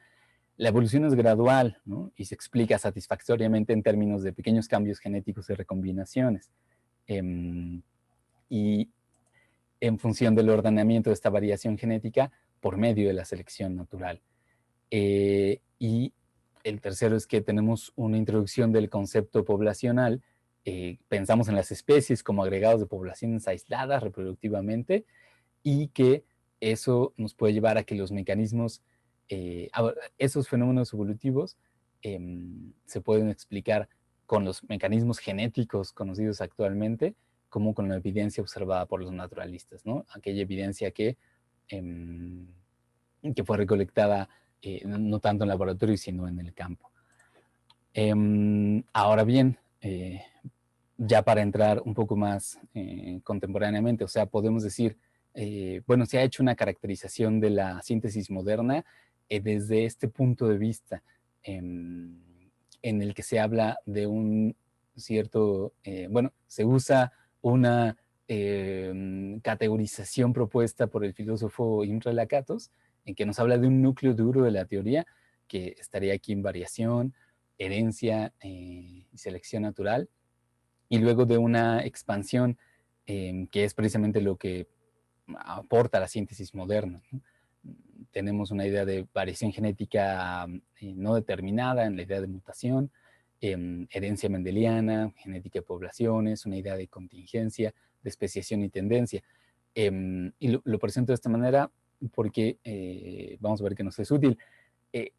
La evolución es gradual, ¿no? Y se explica satisfactoriamente en términos de pequeños cambios genéticos y recombinaciones. Y en función del ordenamiento de esta variación genética por medio de la selección natural. Y el tercero es que tenemos una introducción del concepto poblacional. Pensamos en las especies como agregados de poblaciones aisladas reproductivamente y que eso nos puede llevar a que los mecanismos esos fenómenos evolutivos se pueden explicar con los mecanismos genéticos conocidos actualmente, como con la evidencia observada por los naturalistas, ¿no? Aquella evidencia que fue recolectada no tanto en laboratorio, sino en el campo. Ahora bien, ya para entrar un poco más contemporáneamente, o sea, podemos decir, bueno, se ha hecho una caracterización de la síntesis moderna desde este punto de vista, en el que se habla de un cierto, bueno, se usa una categorización propuesta por el filósofo Imre Lakatos, en que nos habla de un núcleo duro de la teoría que estaría aquí en variación, herencia y selección natural, y luego de una expansión que es precisamente lo que aporta la síntesis moderna, ¿no? Tenemos una idea de variación genética no determinada en la idea de mutación, herencia mendeliana, genética de poblaciones, una idea de contingencia, de especiación y tendencia. Y lo presento de esta manera porque vamos a ver que nos es útil.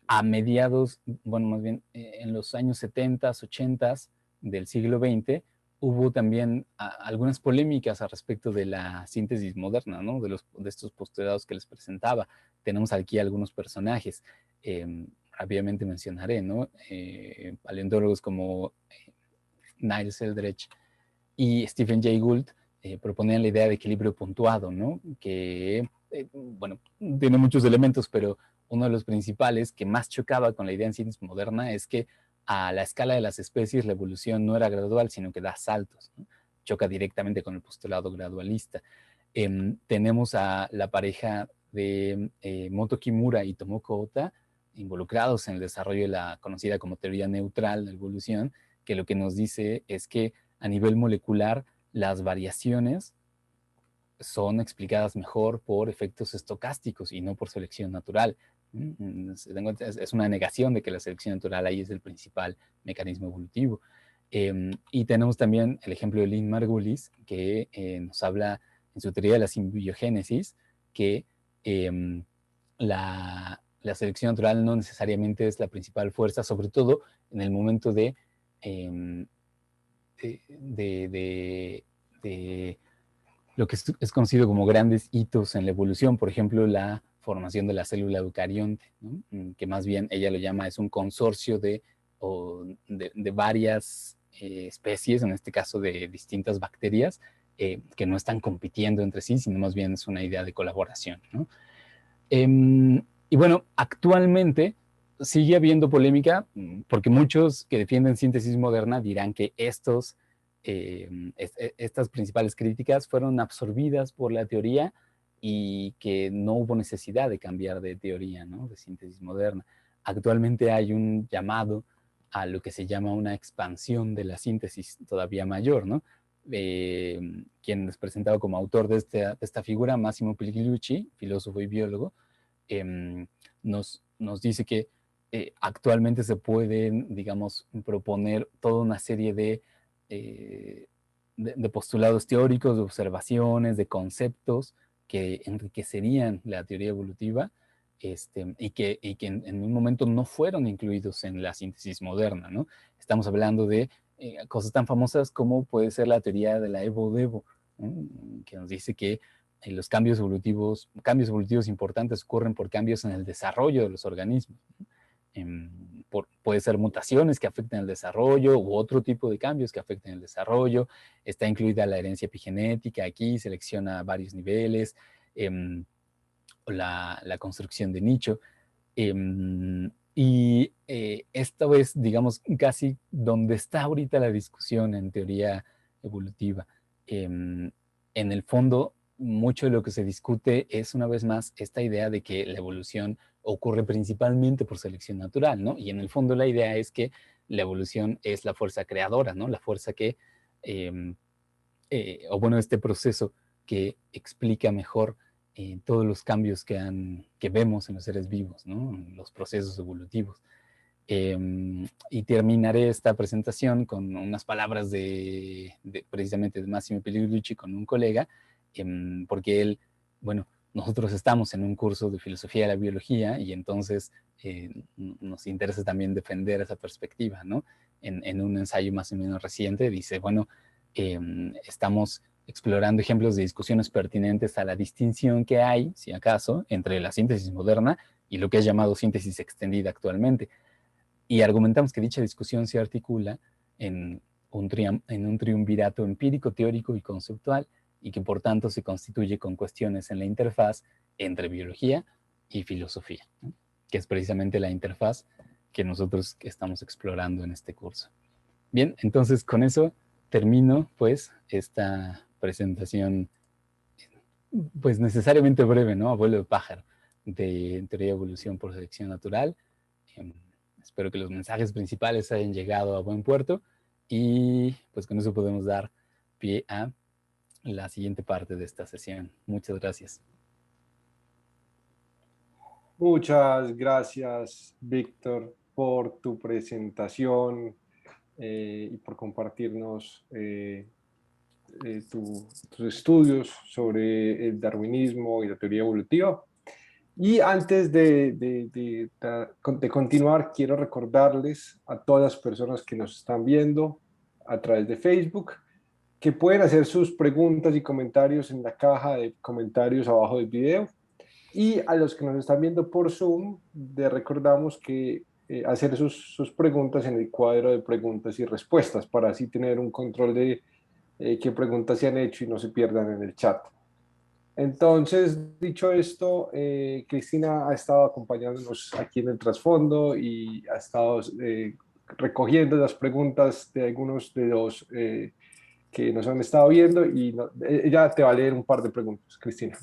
A mediados, bueno, más bien en los años 70, 80 del siglo XX, hubo también algunas polémicas al respecto de la síntesis moderna, ¿no? De estos postulados que les presentaba. Tenemos aquí algunos personajes, rápidamente mencionaré, ¿no? Paleontólogos como Niles Eldredge y Stephen Jay Gould proponían la idea de equilibrio puntuado, ¿no? Que, bueno, tiene muchos elementos, pero uno de los principales que más chocaba con la idea en síntesis moderna es que a la escala de las especies la evolución no era gradual, sino que da saltos, ¿no? Choca directamente con el postulado gradualista. Tenemos a la pareja de Moto Kimura y Tomoko Ota involucrados en el desarrollo de la conocida como teoría neutral de la evolución, que lo que nos dice es que a nivel molecular las variaciones son explicadas mejor por efectos estocásticos y no por selección natural. Es una negación de que la selección natural ahí es el principal mecanismo evolutivo. Y tenemos también el ejemplo de Lynn Margulis, que nos habla en su teoría de la simbiogénesis, que la selección natural no necesariamente es la principal fuerza, sobre todo en el momento de lo que es conocido como grandes hitos en la evolución, por ejemplo, la formación de la célula eucarionte, ¿no? Que más bien ella lo llama, es un consorcio de varias especies, en este caso de distintas bacterias, que no están compitiendo entre sí, sino más bien es una idea de colaboración, ¿no? Y bueno, actualmente sigue habiendo polémica porque muchos que defienden síntesis moderna dirán que estas principales críticas fueron absorbidas por la teoría y que no hubo necesidad de cambiar de teoría, ¿no? De síntesis moderna. Actualmente hay un llamado a lo que se llama una expansión de la síntesis todavía mayor, ¿no? Quien es presentado como autor de esta figura, Massimo Pigliucci, filósofo y biólogo, nos dice que actualmente se pueden, digamos, proponer toda una serie de postulados teóricos, de observaciones, de conceptos que enriquecerían la teoría evolutiva y que en un momento no fueron incluidos en la síntesis moderna, ¿no? Estamos hablando de cosas tan famosas como puede ser la teoría de la Evo-Devo, ¿no? Que nos dice que los cambios evolutivos importantes ocurren por cambios en el desarrollo de los organismos, ¿no? Puede ser mutaciones que afecten el desarrollo u otro tipo de cambios que afecten el desarrollo. Está incluida la herencia epigenética aquí, selecciona varios niveles, la construcción de nicho. Y esta es, digamos, casi donde está ahorita la discusión en teoría evolutiva. En el fondo, mucho de lo que se discute es, una vez más, esta idea de que la evolución ocurre principalmente por selección natural, ¿no? Y en el fondo la idea es que la evolución es la fuerza creadora, ¿no? La fuerza que, o bueno, este proceso que explica mejor todos los cambios que vemos en los seres vivos, ¿no? Los procesos evolutivos. Y terminaré esta presentación con unas palabras precisamente de Massimo Pigliucci con un colega, porque él, bueno, nosotros estamos en un curso de filosofía de la biología y entonces nos interesa también defender esa perspectiva, ¿no? En un ensayo más o menos reciente dice, bueno, estamos explorando ejemplos de discusiones pertinentes a la distinción que hay, si acaso, entre la síntesis moderna y lo que es llamado síntesis extendida actualmente. Y argumentamos que dicha discusión se articula en un triunvirato empírico, teórico y conceptual, y que por tanto se constituye con cuestiones en la interfaz entre biología y filosofía, ¿no? Que es precisamente la interfaz que nosotros estamos explorando en este curso. Bien, entonces con eso termino pues esta presentación pues necesariamente breve, ¿no? Abuelo de pájaro, de teoría de evolución por selección natural. Espero que los mensajes principales hayan llegado a buen puerto y pues con eso podemos dar pie a la siguiente parte de esta sesión. Muchas gracias. Muchas gracias, Víctor, por tu presentación y por compartirnos tus estudios sobre el darwinismo y la teoría evolutiva. Y antes de continuar, quiero recordarles a todas las personas que nos están viendo a través de Facebook que pueden hacer sus preguntas y comentarios en la caja de comentarios abajo del video. Y a los que nos están viendo por Zoom, les recordamos que hacer sus preguntas en el cuadro de preguntas y respuestas para así tener un control de qué preguntas se han hecho y no se pierdan en el chat. Entonces, dicho esto, Cristina ha estado acompañándonos aquí en el trasfondo y ha estado recogiendo las preguntas de algunos de los que nos han estado viendo y ella te va a leer un par de preguntas, Cristina.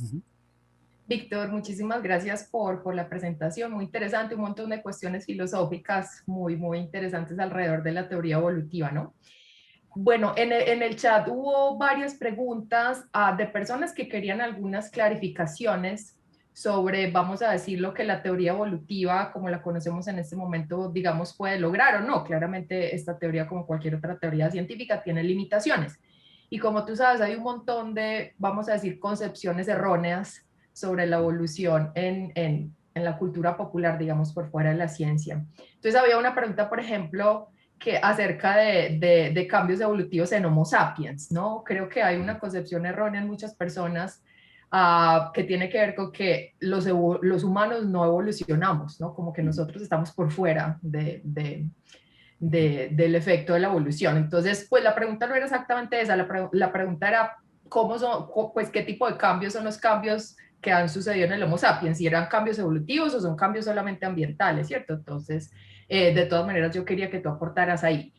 Víctor, muchísimas gracias por la presentación, muy interesante, un montón de cuestiones filosóficas muy interesantes alrededor de la teoría evolutiva, ¿no? Bueno, en el chat hubo varias preguntas de personas que querían algunas clarificaciones sobre, vamos a decir, lo que la teoría evolutiva, como la conocemos en este momento, digamos, puede lograr o no. Claramente esta teoría, como cualquier otra teoría científica, tiene limitaciones. Y como tú sabes, hay un montón de, vamos a decir, concepciones erróneas sobre la evolución en la cultura popular, digamos, por fuera de la ciencia. Entonces había una pregunta, por ejemplo, que acerca de cambios evolutivos en Homo sapiens, ¿no? Creo que hay una concepción errónea en muchas personas que tiene que ver con que los humanos no evolucionamos, ¿no? Como que nosotros estamos por fuera del efecto de la evolución. Entonces, pues la pregunta no era exactamente esa, la pregunta era cómo son, pues qué tipo de cambios son los cambios que han sucedido en el Homo sapiens, si eran cambios evolutivos o son cambios solamente ambientales, ¿cierto? Entonces, de todas maneras, yo quería que tú aportaras ahí.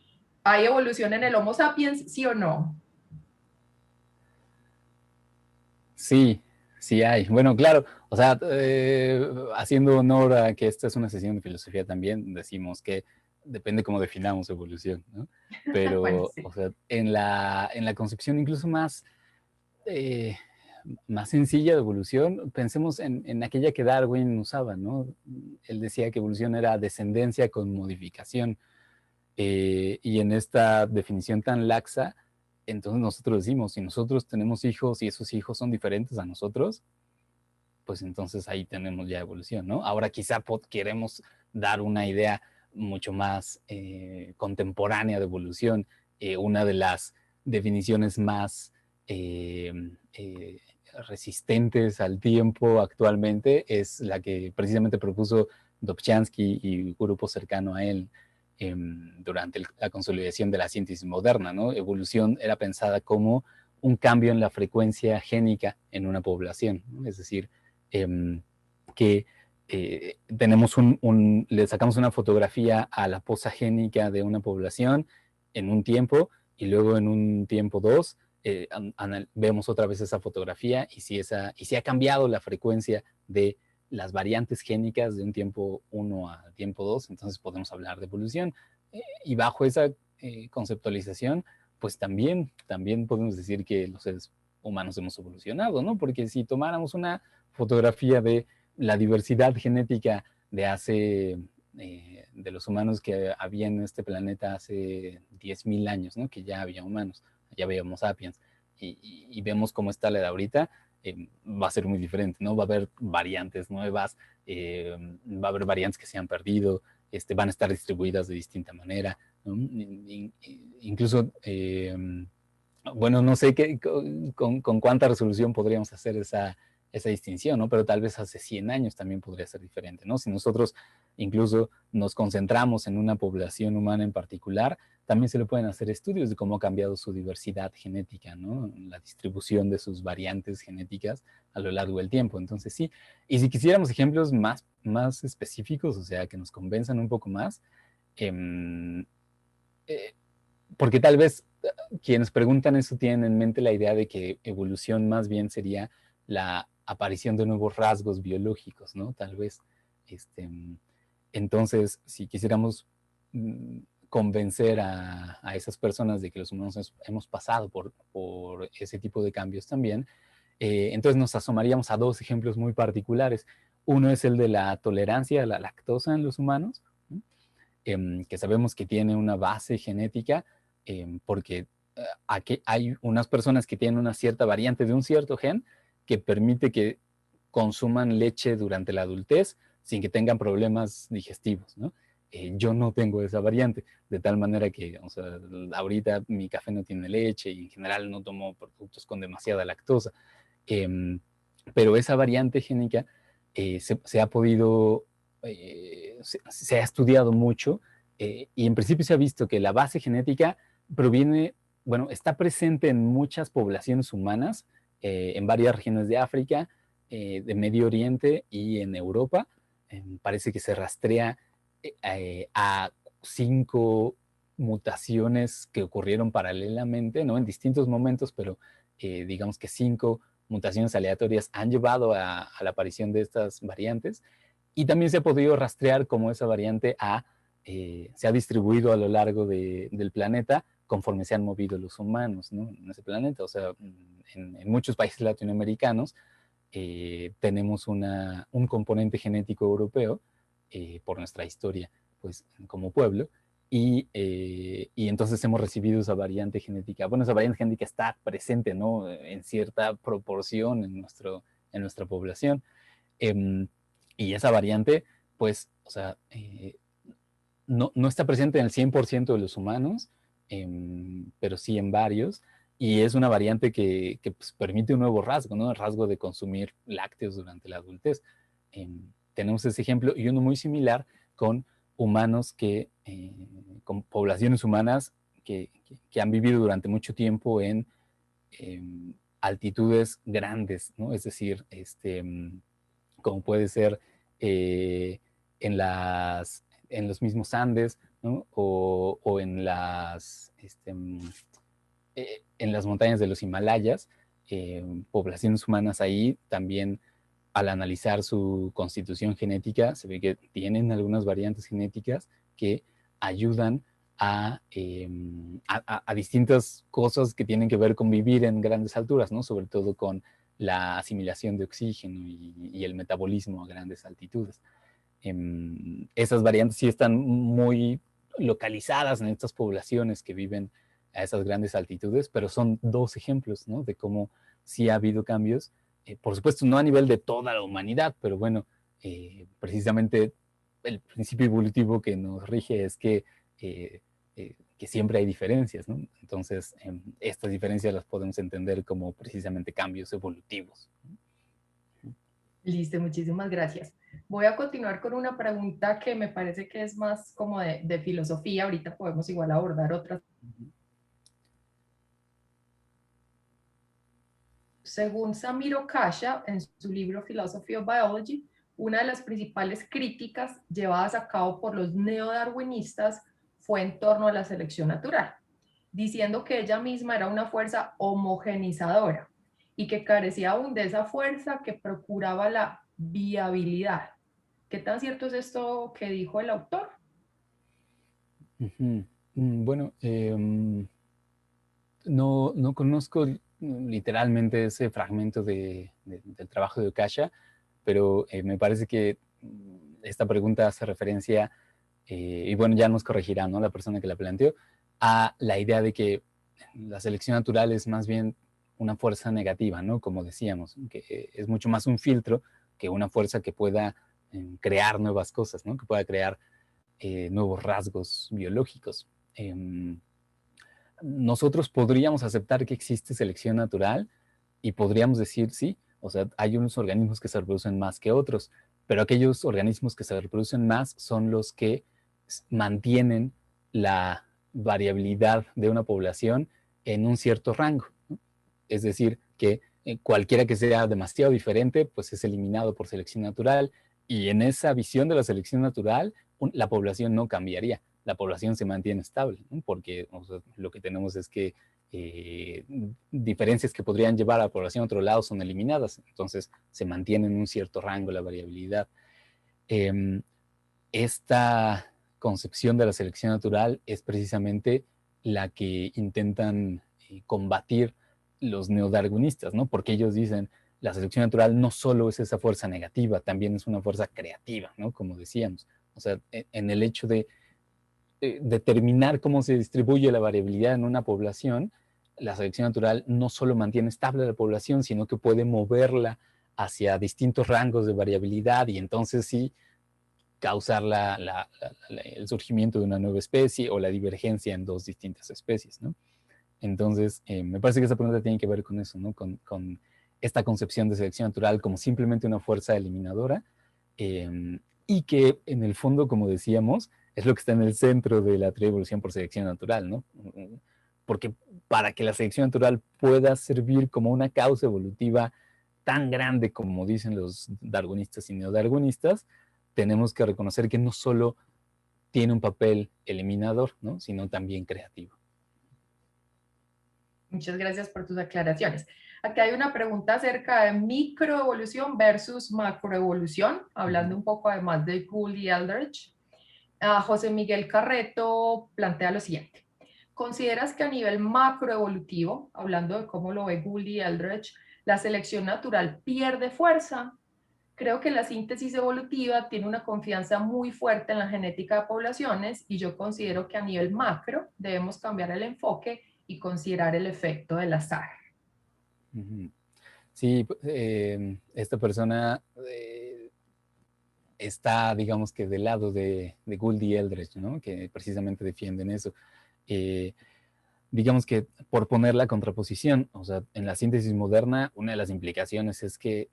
¿Hay evolución en el Homo sapiens, sí o no? Sí, sí hay. Bueno, claro, o sea, haciendo honor a que esta es una sesión de filosofía también, decimos que depende cómo definamos evolución, ¿no? Pero, Bueno, sí. o sea, en la concepción incluso más sencilla de evolución, pensemos en aquella que Darwin usaba, ¿no? Él decía que evolución era descendencia con modificación. Y en esta definición tan laxa, entonces nosotros decimos, si nosotros tenemos hijos y esos hijos son diferentes a nosotros, pues entonces ahí tenemos ya evolución, ¿no? Ahora quizá queremos dar una idea mucho más contemporánea de evolución. Una de las definiciones más resistentes al tiempo actualmente es la que precisamente propuso Dobzhansky y grupo cercano a él durante la consolidación de la síntesis moderna, ¿no? Evolución era pensada como un cambio en la frecuencia génica en una población, ¿no? Es decir, que tenemos le sacamos una fotografía a la poza génica de una población en un tiempo y luego en un tiempo 2 vemos otra vez esa fotografía y si ha cambiado la frecuencia de las variantes génicas de un tiempo 1 a tiempo 2, entonces podemos hablar de evolución. Y bajo esa conceptualización, pues también podemos decir que los seres humanos hemos evolucionado, ¿no? Porque si tomáramos una fotografía de la diversidad genética de los humanos que había en este planeta hace 10.000 años, ¿no? Que ya había humanos, ya había Homo sapiens, y vemos cómo está la de ahorita, va a ser muy diferente, ¿no? Va a haber variantes nuevas, va a haber variantes que se han perdido, van a estar distribuidas de distinta manera, ¿no? Incluso, bueno, no sé con cuánta resolución podríamos hacer esa distinción, ¿no? Pero tal vez hace 100 años también podría ser diferente, ¿no? Si nosotros incluso nos concentramos en una población humana en particular, también se le pueden hacer estudios de cómo ha cambiado su diversidad genética, ¿no? La distribución de sus variantes genéticas a lo largo del tiempo. Entonces, sí. Y si quisiéramos ejemplos más específicos, o sea, que nos convenzan un poco más, porque tal vez quienes preguntan eso tienen en mente la idea de que evolución más bien sería la aparición de nuevos rasgos biológicos, ¿no? Tal vez. Entonces, si quisiéramos convencer a esas personas de que los humanos hemos pasado por ese tipo de cambios también, entonces nos asomaríamos a dos ejemplos muy particulares. Uno es el de la tolerancia a la lactosa en los humanos, ¿no? Que sabemos que tiene una base genética, porque aquí hay unas personas que tienen una cierta variante de un cierto gen que permite que consuman leche durante la adultez sin que tengan problemas digestivos, ¿no? Yo no tengo esa variante, de tal manera que, o sea, ahorita mi café no tiene leche y en general no tomo productos con demasiada lactosa. Pero esa variante génica se ha podido, se ha estudiado mucho, y en principio se ha visto que la base genética proviene, bueno, está presente en muchas poblaciones humanas, en varias regiones de África, de Medio Oriente y en Europa. Parece que se rastrea a 5 mutaciones que ocurrieron paralelamente, ¿no? En distintos momentos, pero digamos que 5 mutaciones aleatorias han llevado a la aparición de estas variantes. Y también se ha podido rastrear cómo esa variante se ha distribuido a lo largo del planeta conforme se han movido los humanos, ¿no? En ese planeta. O sea, en muchos países latinoamericanos tenemos un componente genético europeo por nuestra historia, pues, como pueblo, y entonces hemos recibido esa variante genética. Bueno, esa variante genética está presente, ¿no? En cierta proporción en nuestra población. Y esa variante, pues, o sea, no está presente en el 100% de los humanos, pero sí en varios. Y es una variante que pues, permite un nuevo rasgo, ¿no? El rasgo de consumir lácteos durante la adultez. Tenemos ese ejemplo y uno muy similar con humanos con poblaciones humanas que han vivido durante mucho tiempo en altitudes grandes, ¿no? Es decir, como puede ser en los mismos Andes, ¿no? O en las montañas de los Himalayas, poblaciones humanas ahí también, al analizar su constitución genética, se ve que tienen algunas variantes genéticas que ayudan a distintas cosas que tienen que ver con vivir en grandes alturas, ¿no? Sobre todo con la asimilación de oxígeno y el metabolismo a grandes altitudes. Esas variantes sí están muy localizadas en estas poblaciones que viven a esas grandes altitudes, pero son dos ejemplos, ¿no? De cómo sí ha habido cambios. Por supuesto, no a nivel de toda la humanidad, pero bueno, precisamente el principio evolutivo que nos rige es que siempre hay diferencias, ¿no? Entonces, estas diferencias las podemos entender como precisamente cambios evolutivos. Listo, muchísimas gracias. Voy a continuar con una pregunta que me parece que es más como de filosofía. Ahorita podemos igual abordar otras. Según Samiro Kasha, en su libro Philosophy of Biology, una de las principales críticas llevadas a cabo por los neodarwinistas fue en torno a la selección natural, diciendo que ella misma era una fuerza homogenizadora y que carecía aún de esa fuerza que procuraba la viabilidad. ¿Qué tan cierto es esto que dijo el autor? Bueno, no conozco literalmente ese fragmento del trabajo de Kasha, pero me parece que esta pregunta hace referencia, y bueno, ya nos corregirá, ¿no? La persona que la planteó, a la idea de que la selección natural es más bien una fuerza negativa, ¿no? Como decíamos, que es mucho más un filtro que una fuerza que pueda crear nuevas cosas, ¿no? Que pueda crear nuevos rasgos biológicos. Nosotros podríamos aceptar que existe selección natural y podríamos decir, sí, o sea, hay unos organismos que se reproducen más que otros, pero aquellos organismos que se reproducen más son los que mantienen la variabilidad de una población en un cierto rango, ¿no? Es decir, que cualquiera que sea demasiado diferente, pues es eliminado por selección natural, y en esa visión de la selección natural, la población no cambiaría, la población se mantiene estable, ¿no? Porque o sea, lo que tenemos es que diferencias que podrían llevar a la población a otro lado son eliminadas, entonces se mantiene en un cierto rango la variabilidad. Esta concepción de la selección natural es precisamente la que intentan combatir los neodarwinistas, ¿no? Porque ellos dicen, la selección natural no solo es esa fuerza negativa, también es una fuerza creativa, ¿no? Como decíamos. O sea, en el hecho de determinar cómo se distribuye la variabilidad en una población, la selección natural no solo mantiene estable la población, sino que puede moverla hacia distintos rangos de variabilidad y entonces sí causar el surgimiento de una nueva especie o la divergencia en dos distintas especies, ¿no? Entonces, me parece que esa pregunta tiene que ver con eso, ¿no? Con esta concepción de selección natural como simplemente una fuerza eliminadora, y que en el fondo, como decíamos, es lo que está en el centro de la teoría de evolución por selección natural, ¿no? Porque para que la selección natural pueda servir como una causa evolutiva tan grande como dicen los darwinistas y neodarwinistas, tenemos que reconocer que no solo tiene un papel eliminador, ¿no? Sino también creativo. Muchas gracias por tus aclaraciones. Aquí hay una pregunta acerca de microevolución versus macroevolución, hablando un poco además de Gould y Eldredge. José Miguel Carreto plantea lo siguiente. ¿Consideras que a nivel macroevolutivo, hablando de cómo lo ve Gould y Eldredge, la selección natural pierde fuerza? Creo que la síntesis evolutiva tiene una confianza muy fuerte en la genética de poblaciones y yo considero que a nivel macro debemos cambiar el enfoque y considerar el efecto del azar. Sí, esta persona está, digamos que del lado de Gould y Eldredge, ¿no? Que precisamente defienden eso. Digamos que por poner la contraposición, o sea, en la síntesis moderna, una de las implicaciones es que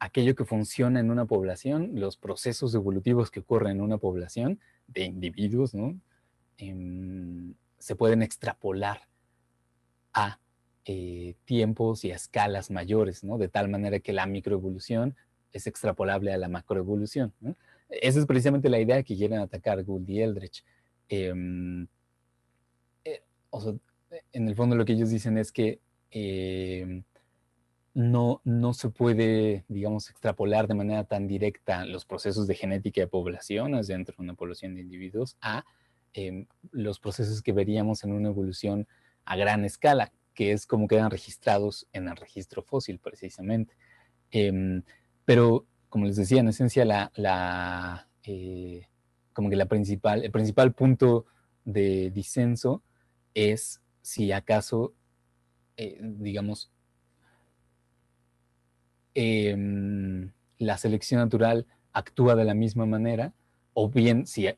aquello que funciona en una población, los procesos evolutivos que ocurren en una población de individuos, ¿no? Se pueden extrapolar a tiempos y a escalas mayores, ¿no? De tal manera que la microevolución es extrapolable a la macroevolución, ¿no? Esa es precisamente la idea que quieren atacar Gould y Eldredge. O sea, en el fondo lo que ellos dicen es que no se puede, digamos, extrapolar de manera tan directa los procesos de genética de poblaciones dentro de una población de individuos a los procesos que veríamos en una evolución a gran escala, que es como quedan registrados en el registro fósil, precisamente. Pero, como les decía, en esencia, como que el principal punto de disenso es si acaso, digamos, la selección natural actúa de la misma manera, o bien si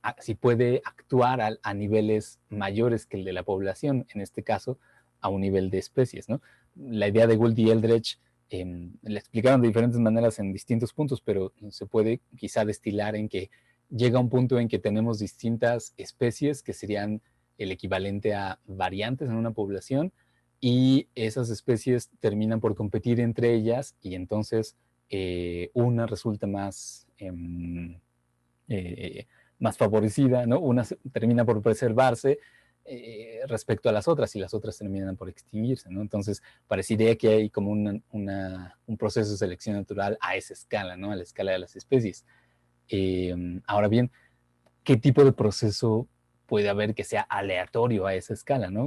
puede actuar a niveles mayores que el de la población, en este caso, a un nivel de especies, ¿no? La idea de Gould y Eldredge la explicaron de diferentes maneras en distintos puntos, pero se puede quizá destilar en que llega un punto en que tenemos distintas especies que serían el equivalente a variantes en una población, y esas especies terminan por competir entre ellas y entonces una resulta más, más favorecida, ¿no? Una termina por preservarse respecto a las otras y las otras terminan por extinguirse, ¿no? Entonces parecería que hay como un proceso de selección natural a esa escala, ¿no? A la escala de las especies. Ahora bien, ¿qué tipo de proceso puede haber que sea aleatorio a esa escala, ¿no?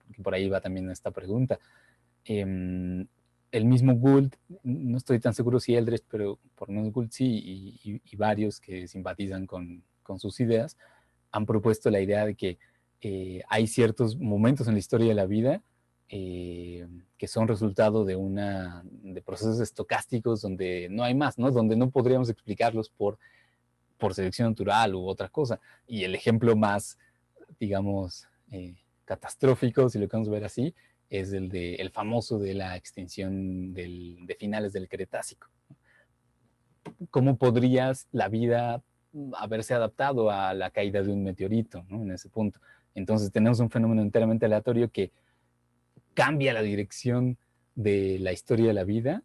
Porque por ahí va también esta pregunta. El mismo Gould, no estoy tan seguro si Eldredge, pero por lo menos Gould sí, y varios que simpatizan con sus ideas, han propuesto la idea de que hay ciertos momentos en la historia de la vida que son resultado de procesos estocásticos donde no hay más, ¿no? Donde no podríamos explicarlos por selección natural u otra cosa. Y el ejemplo más, digamos, catastrófico, si lo queremos ver así, es el famoso de la extinción de finales del Cretácico. ¿Cómo podrías la vida haberse adaptado a la caída de un meteorito, ¿no? En ese punto? Entonces tenemos un fenómeno enteramente aleatorio que cambia la dirección de la historia de la vida,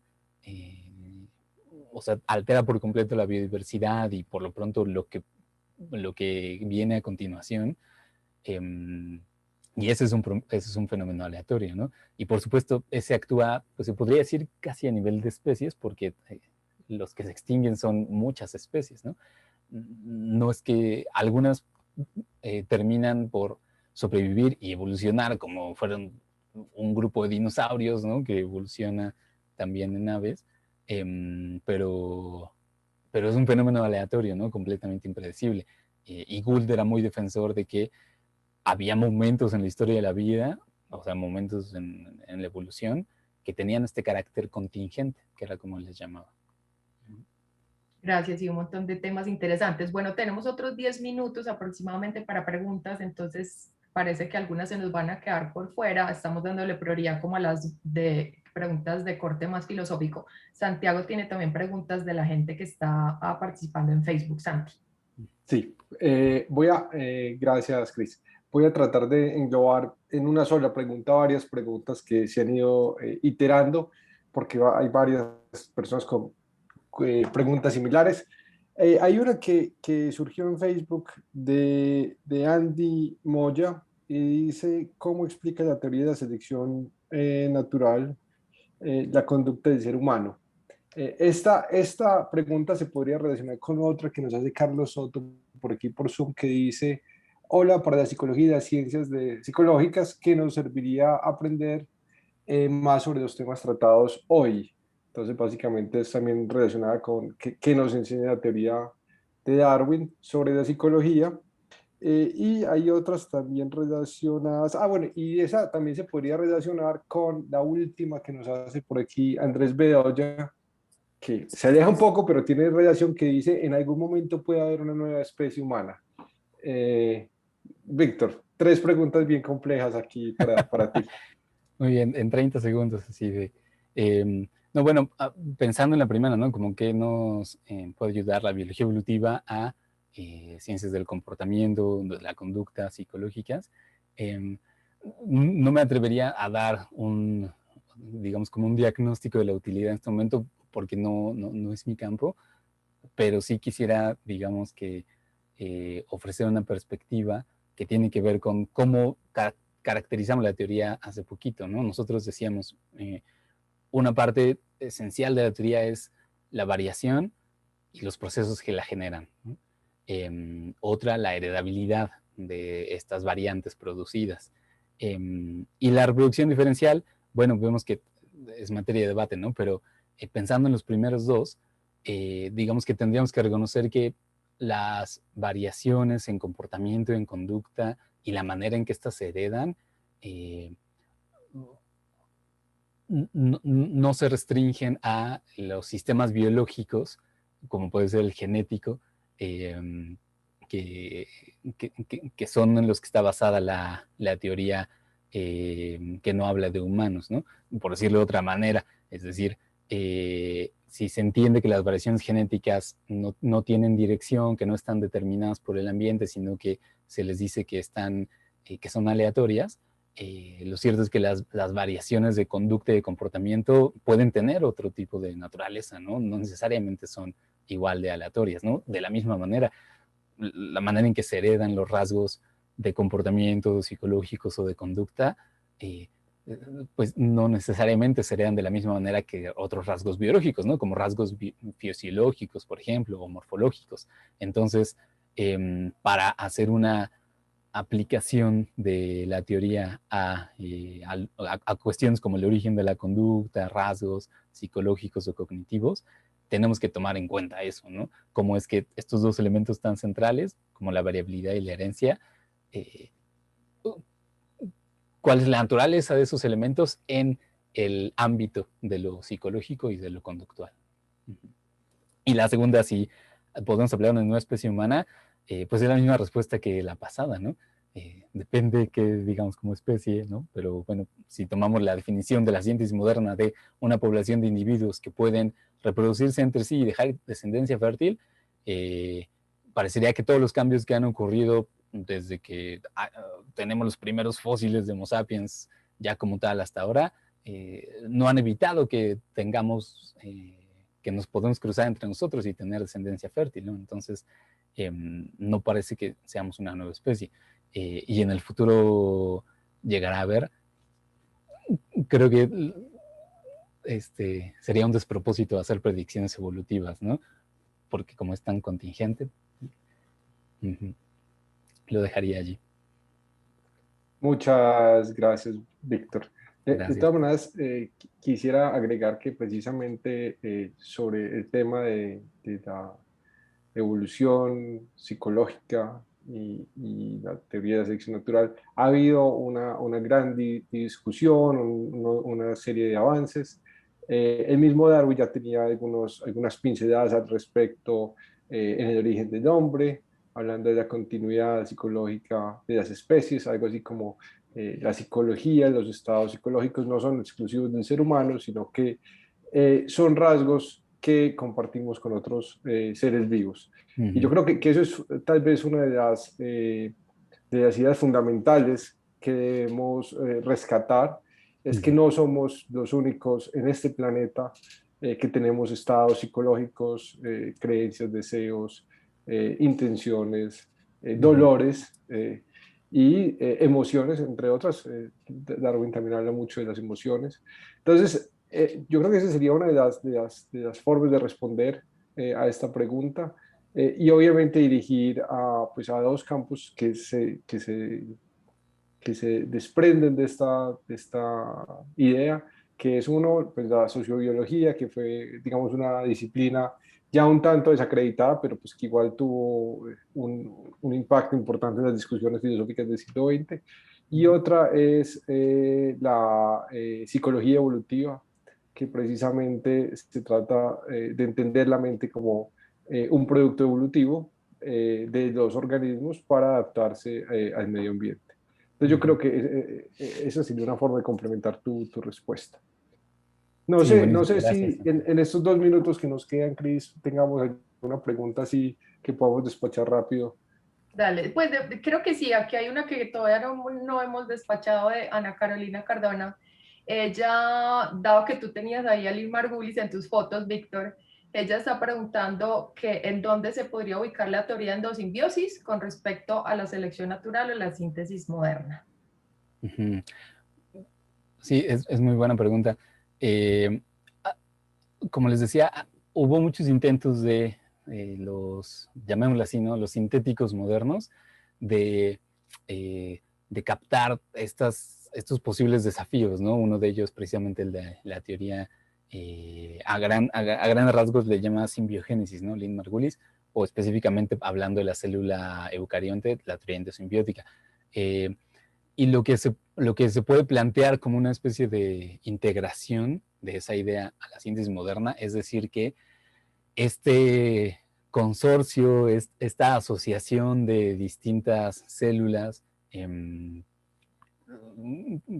o sea, altera por completo la biodiversidad y por lo pronto lo que viene a continuación. Y ese es un fenómeno aleatorio, ¿no? Y por supuesto, ese actúa, pues se podría decir casi a nivel de especies, porque los que se extinguen son muchas especies, ¿no? No es que algunas terminan por sobrevivir y evolucionar, como fueron un grupo de dinosaurios, ¿no? Que evoluciona también en aves, pero es un fenómeno aleatorio, ¿no? Completamente impredecible. Y Gould era muy defensor de que había momentos en la historia de la vida, o sea, momentos en la evolución, que tenían este carácter contingente, que era como les llamaba. Gracias, y un montón de temas interesantes. Bueno, tenemos otros 10 minutos aproximadamente para preguntas, entonces parece que algunas se nos van a quedar por fuera. Estamos dándole prioridad como a las de preguntas de corte más filosófico. Santiago tiene también preguntas de la gente que está participando en Facebook. Santi. Sí, gracias, Cris. Voy a tratar de englobar en una sola pregunta varias preguntas que se han ido iterando, porque hay varias personas con preguntas similares. Hay una que surgió en Facebook de Andy Moya y dice: ¿cómo explica la teoría de la selección natural la conducta del ser humano? Esta pregunta se podría relacionar con otra que nos hace Carlos Soto por aquí por Zoom, que dice: hola, para la psicología y las ciencias psicológicas, ¿qué nos serviría aprender más sobre los temas tratados hoy? Entonces, básicamente es también relacionada con qué nos enseña la teoría de Darwin sobre la psicología. Y hay otras también relacionadas. Bueno, y esa también se podría relacionar con la última que nos hace por aquí Andrés Bedoya, que se aleja un poco, pero tiene relación, que dice: en algún momento puede haber una nueva especie humana. Víctor, 3 preguntas bien complejas aquí para ti. Muy bien, en 30 segundos, así de... no, bueno, pensando en la primera, ¿no? Como que nos puede ayudar la biología evolutiva a ciencias del comportamiento, de la conducta, psicológicas. No me atrevería a dar digamos, como un diagnóstico de la utilidad en este momento, porque no es mi campo, pero sí quisiera, digamos, que ofrecer una perspectiva que tiene que ver con cómo caracterizamos la teoría hace poquito, ¿no? Nosotros decíamos, una parte esencial de la teoría es la variación y los procesos que la generan, ¿no? Otra, la heredabilidad de estas variantes producidas. Y la reproducción diferencial, bueno, vemos que es materia de debate, ¿no? Pero pensando en los primeros dos, digamos que tendríamos que reconocer que las variaciones en comportamiento, en conducta y la manera en que estas se heredan no se restringen a los sistemas biológicos, como puede ser el genético, que son en los que está basada la teoría que no habla de humanos, ¿no? Por decirlo de otra manera. Es decir, si se entiende que las variaciones genéticas no tienen dirección, que no están determinadas por el ambiente, sino que se les dice que son aleatorias, lo cierto es que las variaciones de conducta y de comportamiento pueden tener otro tipo de naturaleza, ¿no? No necesariamente son igual de aleatorias, ¿no? De la misma manera, la manera en que se heredan los rasgos de comportamiento psicológicos o de conducta, pues no necesariamente se heredan de la misma manera que otros rasgos biológicos, ¿no? Como rasgos fisiológicos, por ejemplo, o morfológicos. Entonces, para hacer una aplicación de la teoría a cuestiones como el origen de la conducta, rasgos psicológicos o cognitivos, tenemos que tomar en cuenta eso, ¿no? Cómo es que estos dos elementos tan centrales, como la variabilidad y la herencia, cuál es la naturaleza de esos elementos en el ámbito de lo psicológico y de lo conductual. Y la segunda, si podemos hablar de una nueva especie humana, pues es la misma respuesta que la pasada, ¿no? Depende que digamos como especie, ¿no? Pero bueno, si tomamos la definición de la síntesis moderna de una población de individuos que pueden reproducirse entre sí y dejar descendencia fértil, parecería que todos los cambios que han ocurrido desde que tenemos los primeros fósiles de Homo sapiens ya como tal hasta ahora, no han evitado que tengamos, que nos podemos cruzar entre nosotros y tener descendencia fértil, ¿no? Entonces, no parece que seamos una nueva especie. Y en el futuro llegará a haber, creo que sería un despropósito hacer predicciones evolutivas, ¿no? Porque como es tan contingente, lo dejaría allí. Muchas gracias, Víctor. De Gracias. todas maneras, quisiera agregar que precisamente sobre el tema de la evolución psicológica y la teoría de la selección natural, ha habido una gran discusión, una serie de avances. El mismo Darwin ya tenía algunas pinceladas al respecto en el origen del hombre, hablando de la continuidad psicológica de las especies, algo así como la psicología, los estados psicológicos no son exclusivos del ser humano, sino que son rasgos que compartimos con otros seres vivos. Y yo creo que eso es tal vez una de las ideas fundamentales que debemos rescatar, es que no somos los únicos en este planeta que tenemos estados psicológicos, creencias, deseos, intenciones, dolores y emociones, entre otras. Darwin también habla mucho de las emociones. Entonces, yo creo que esa sería una de las formas de responder a esta pregunta. Y obviamente dirigir pues a dos campos que se desprenden de esta idea, que es uno, pues la sociobiología, que fue, digamos, una disciplina ya un tanto desacreditada, pero pues que igual tuvo un impacto importante en las discusiones filosóficas del siglo XX. Y otra es la psicología evolutiva, que precisamente se trata de entender la mente como un producto evolutivo de los organismos para adaptarse al medio ambiente. Entonces yo creo que esa sería una forma de complementar tu respuesta. No Sí, sé, buenísimo, no sé gracias. si en estos 2 minutos que nos quedan, Cris, tengamos alguna pregunta así que podamos despachar rápido. Dale, pues creo que sí, aquí hay una que todavía no hemos despachado de Ana Carolina Cardona. Ella, dado que tú tenías ahí a Lynn Margulis en tus fotos, Víctor, ella está preguntando que en dónde se podría ubicar la teoría de endosimbiosis con respecto a la selección natural o la síntesis moderna. Sí, es muy buena pregunta. Como les decía, hubo muchos intentos de los, llamémoslo así, ¿no? Los sintéticos modernos de captar estos posibles desafíos, ¿no? Uno de ellos precisamente el de la teoría a grandes rasgos le llama simbiogénesis, ¿no? Lynn Margulis, o específicamente hablando de la célula eucarionte, la teoría endosimbiótica. Y lo que se puede plantear como una especie de integración de esa idea a la síntesis moderna, es decir, que este consorcio, esta asociación de distintas células,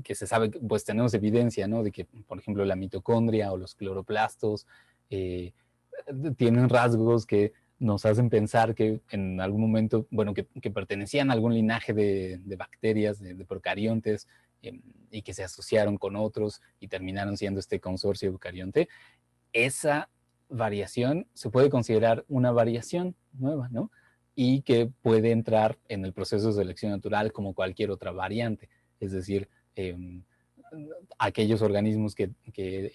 que se sabe, pues tenemos evidencia, ¿no? De que, por ejemplo, la mitocondria o los cloroplastos tienen rasgos que nos hacen pensar que en algún momento, bueno, que pertenecían a algún linaje de bacterias, de procariontes, y que se asociaron con otros y terminaron siendo este consorcio eucarionte. Esa variación se puede considerar una variación nueva, ¿no? Y que puede entrar en el proceso de selección natural como cualquier otra variante. Es decir, aquellos organismos que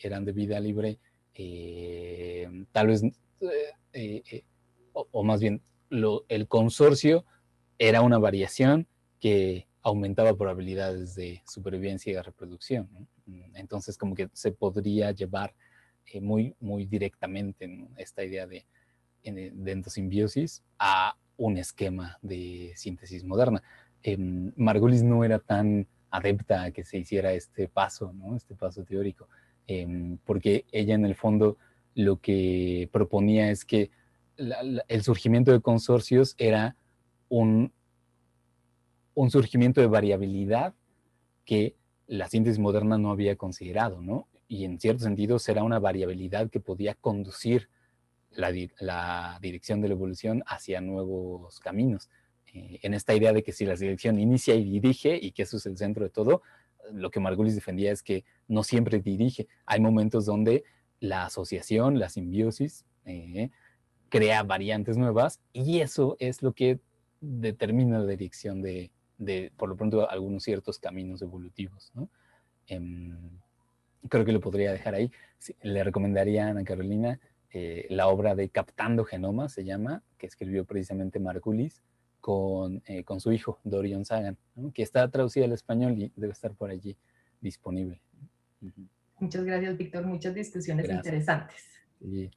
eran de vida libre, tal vez, o más bien, el consorcio era una variación que aumentaba probabilidades de supervivencia y de reproducción, ¿no? Entonces, como que se podría llevar muy, muy directamente, ¿no? Esta idea de endosimbiosis a un esquema de síntesis moderna. Margulis no era tan adepta a que se hiciera este paso, ¿no? Este paso teórico, porque ella en el fondo lo que proponía es que el surgimiento de consorcios era un surgimiento de variabilidad que la síntesis moderna no había considerado, ¿no? Y en cierto sentido será una variabilidad que podía conducir la dirección de la evolución hacia nuevos caminos. En esta idea de que si la selección inicia y dirige, y que eso es el centro de todo, lo que Margulis defendía es que no siempre dirige. Hay momentos donde la asociación, la simbiosis, crea variantes nuevas, y eso es lo que determina la dirección de por lo pronto, algunos ciertos caminos evolutivos, ¿no? Creo que lo podría dejar ahí. Sí, le recomendaría a Ana Carolina la obra de Captando Genomas, se llama, que escribió precisamente Margulis con su hijo, Dorian Sagan, ¿no? Que está traducida al español y debe estar por allí disponible. Muchas gracias, Víctor. Muchas discusiones interesantes. Sí.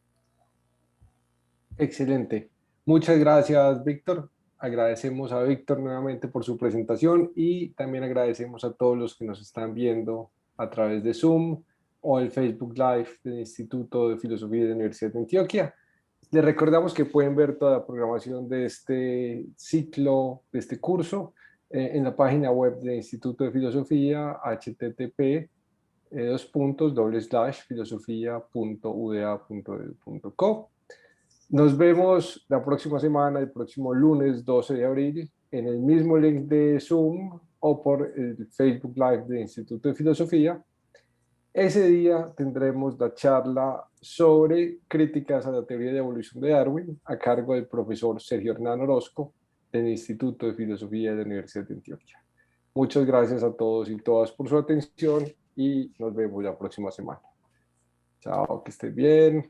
Excelente. Muchas gracias, Víctor. Agradecemos a Víctor nuevamente por su presentación y también agradecemos a todos los que nos están viendo a través de Zoom o el Facebook Live del Instituto de Filosofía de la Universidad de Antioquia. Les recordamos que pueden ver toda la programación de este ciclo, de este curso, en la página web del Instituto de Filosofía, http://filosofia.uda.edu.co. Nos vemos la próxima semana, el próximo lunes 12 de abril, en el mismo link de Zoom o por el Facebook Live del Instituto de Filosofía. Ese día tendremos la charla sobre críticas a la teoría de evolución de Darwin a cargo del profesor Sergio Hernán Orozco del Instituto de Filosofía de la Universidad de Antioquia. Muchas gracias a todos y todas por su atención y nos vemos la próxima semana. Chao, que estén bien.